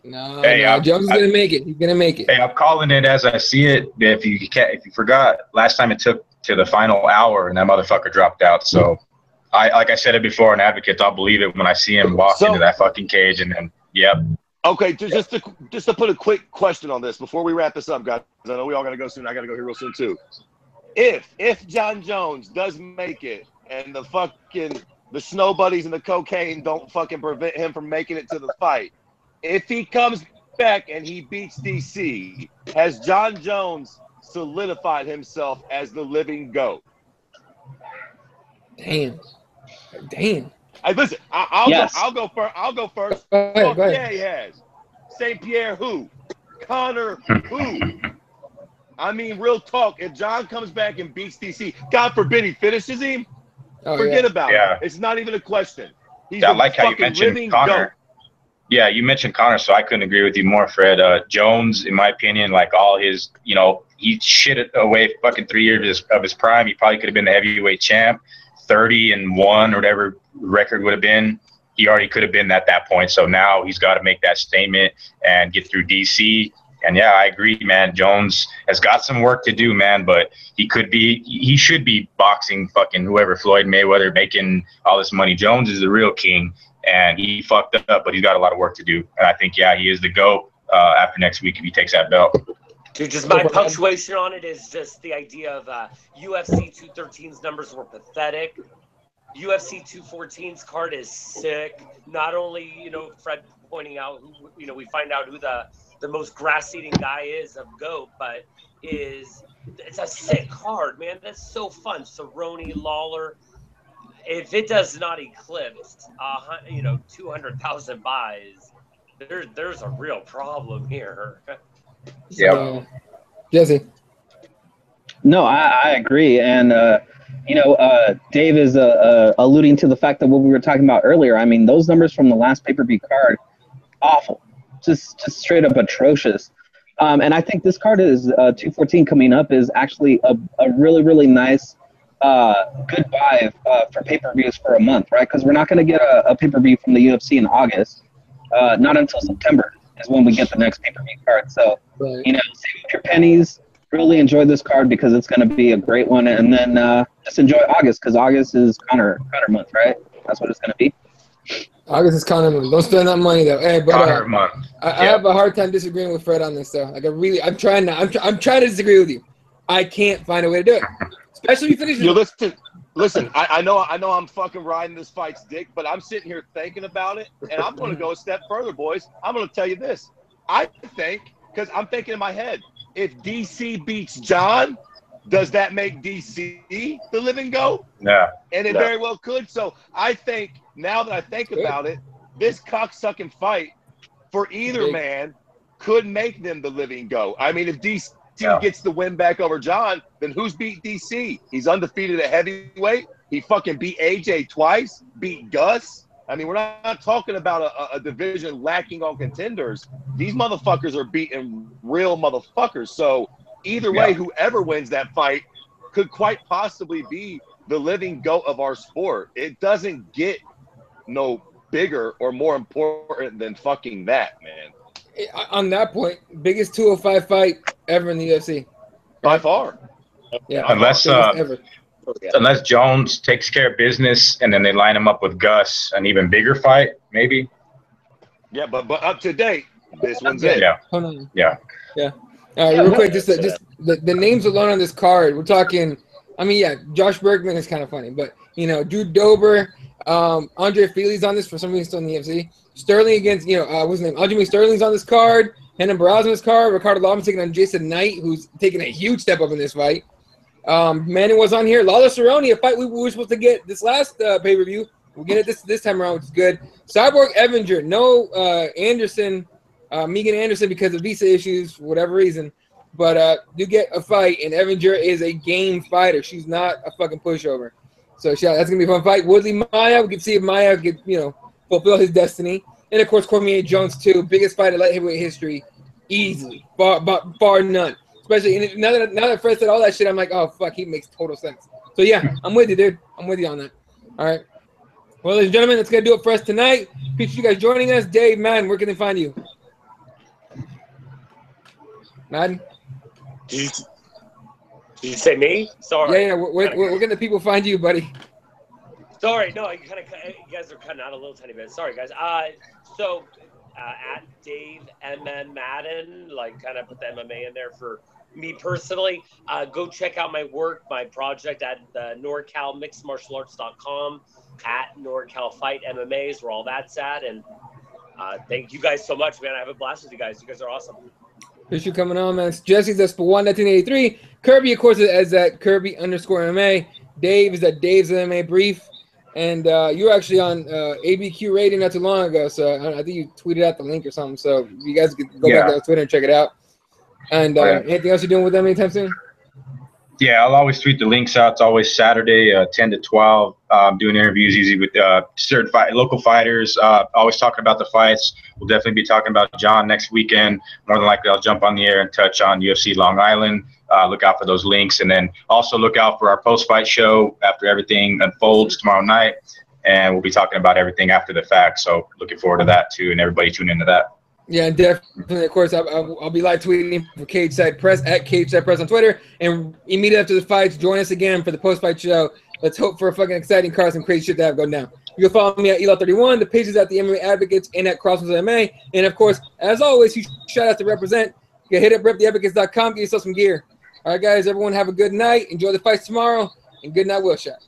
No, Hey, Jones is gonna make it. He's gonna make it. Hey, I'm calling it as I see it. If you forgot, last time it took to the final hour and that motherfucker dropped out. So, like I said it before in Advocates, I'll believe it when I see him walk into that fucking cage and then, yep. Okay, just to put a quick question on this before we wrap this up, guys. I know we all gotta go soon. I gotta go here real soon too. If John Jones does make it and the snow buddies and the cocaine don't fucking prevent him from making it to the fight, if he comes back and he beats DC, has John Jones solidified himself as the living GOAT? Damn. Hey, listen, I'll go first. Go ahead. Yeah, he has. St. Pierre who? Connor who? I mean, real talk. If John comes back and beats DC, God forbid he finishes him, forget about it. It's not even a question. He's I like how you mentioned Connor. GOAT. Yeah, you mentioned Connor, so I couldn't agree with you more, Fred. Jones, in my opinion, like all his, you know, he shit it away fucking 3 years of his prime. He probably could have been the heavyweight champ, 30-1 or whatever record would have been. He already could have been at that point. So now he's got to make that statement and get through DC. And yeah, I agree, man. Jones has got some work to do, man, but he should be boxing fucking whoever, Floyd Mayweather, making all this money. Jones is the real king. And he fucked up, but he's got a lot of work to do. And I think, yeah, he is the GOAT after next week if he takes that belt. Dude, just my punctuation on it is just the idea of UFC 213's numbers were pathetic. UFC 214's card is sick. Not only, you know, Fred pointing out who, you know, we find out who the most grass-eating guy is of GOAT, but it's a sick card, man. That's so fun. Cerrone, Lawler. If it does not eclipse, 200,000 buys, there's a real problem here. Yeah, Jesse. No, I agree, and Dave is alluding to the fact that what we were talking about earlier. I mean, those numbers from the last pay-per-view card, awful, just straight up atrocious. And I think this card is 214 coming up is actually a really, really nice. Good buy for pay-per-views for a month, right? Because we're not going to get a pay-per-view from the UFC in August. Not until September is when we get the next pay-per-view card. So, save up your pennies. Really enjoy this card because it's going to be a great one. And then just enjoy August because August is Connor month, right? That's what it's going to be. August is Connor month. Don't spend that money though. Hey, but Connor month. I have a hard time disagreeing with Fred on this though. Like I'm trying to disagree with you. I can't find a way to do it. Especially if you finish. Listen. I know I'm fucking riding this fight's dick, but I'm sitting here thinking about it, and I'm going to go a step further, boys. I'm going to tell you this. I think, because I'm thinking in my head, if DC beats John, does that make DC the living GOAT? Yeah. And it very well could. So I think, now that I think about it, this cocksucking fight for either man could make them the living GOAT. I mean, if DC gets the win back over John, then who's beat DC? He's undefeated at heavyweight. He fucking beat AJ twice, beat Gus. I mean, we're not talking about a division lacking on contenders. These motherfuckers are beating real motherfuckers. So either way, whoever wins that fight could quite possibly be the living GOAT of our sport. It doesn't get no bigger or more important than fucking that, man. On that point, biggest 205 fight ever in the UFC. By far. Yeah. Unless ever. unless Jones takes care of business and then they line him up with Gus, an even bigger fight, maybe. Yeah, but up to date, this one's it. Yeah. Hold on. Yeah. Yeah. Real quick, just the names alone on this card. We're talking. I mean, yeah, Josh Bergman is kind of funny, but Drew Dober, Andre Fili's on this for some reason still in the UFC. Sterling against what's his name? Aljamain Sterling's on this card. Renan Barras on this card. Ricardo Lawman's taking on Jason Knight, who's taking a huge step up in this fight. Manning was on here. Lawler Cerrone, a fight we were supposed to get this last pay-per-view. We'll get it this time around, which is good. Cyborg Evinger, no Anderson, Megan Anderson because of visa issues for whatever reason. But you get a fight, and Evinger is a game fighter. She's not a fucking pushover. So that's going to be a fun fight. Woodley Maia, we can see if Maia can, fulfill his destiny. And, of course, Cormier Jones, too. Biggest fight in light heavyweight history. Easily. Bar none. Especially now that Fred said all that shit, I'm like, oh, fuck, he makes total sense. So, yeah, I'm with you, dude. I'm with you on that. All right. Well, ladies and gentlemen, that's going to do it for us tonight. Appreciate you guys joining us. Dave, man, where can they find you? Madden? Did you say me? Sorry. Yeah. Where can the people find you, buddy? Sorry, no, you guys are cutting out a little tiny bit. Sorry, guys. So at Dave MN Madden, kind of put the MMA in there for me personally. Go check out my work, my project at NorCalMixedMartialArts.com, at NorCal Fight MMA is where all that's at. And thank you guys so much, man. I have a blast with you guys. You guys are awesome. Appreciate you coming on, man. Jesse's at Spawn 1983. Kirby, of course, is at Kirby_MMA. Dave is at Dave's MMA Brief. And you were actually on ABQ Radio not too long ago, so I think you tweeted out the link or something. So you guys can go back to Twitter and check it out. And anything else you're doing with them anytime soon? Yeah, I'll always tweet the links out. It's always Saturday, 10 to 12. Doing interviews usually with certain local fighters. Always talking about the fights. We'll definitely be talking about John next weekend. More than likely, I'll jump on the air and touch on UFC Long Island. Look out for those links. And then also look out for our post-fight show after everything unfolds tomorrow night. And we'll be talking about everything after the fact. So looking forward to that, too, and everybody tune into that. Yeah, definitely. Of course, I'll be live tweeting for Cage Side Press at Cage Side Press on Twitter. And immediately after the fights, join us again for the post-fight show. Let's hope for a fucking exciting card, some crazy shit to have go down. You can follow me at Elo31, the pages at the MMA Advocates and at Crossroads MMA. And, of course, as always, you shout out to represent. You can hit up reptheadvocates.com, get yourself some gear. All right, guys, everyone have a good night. Enjoy the fights tomorrow. And good night, Will Shot.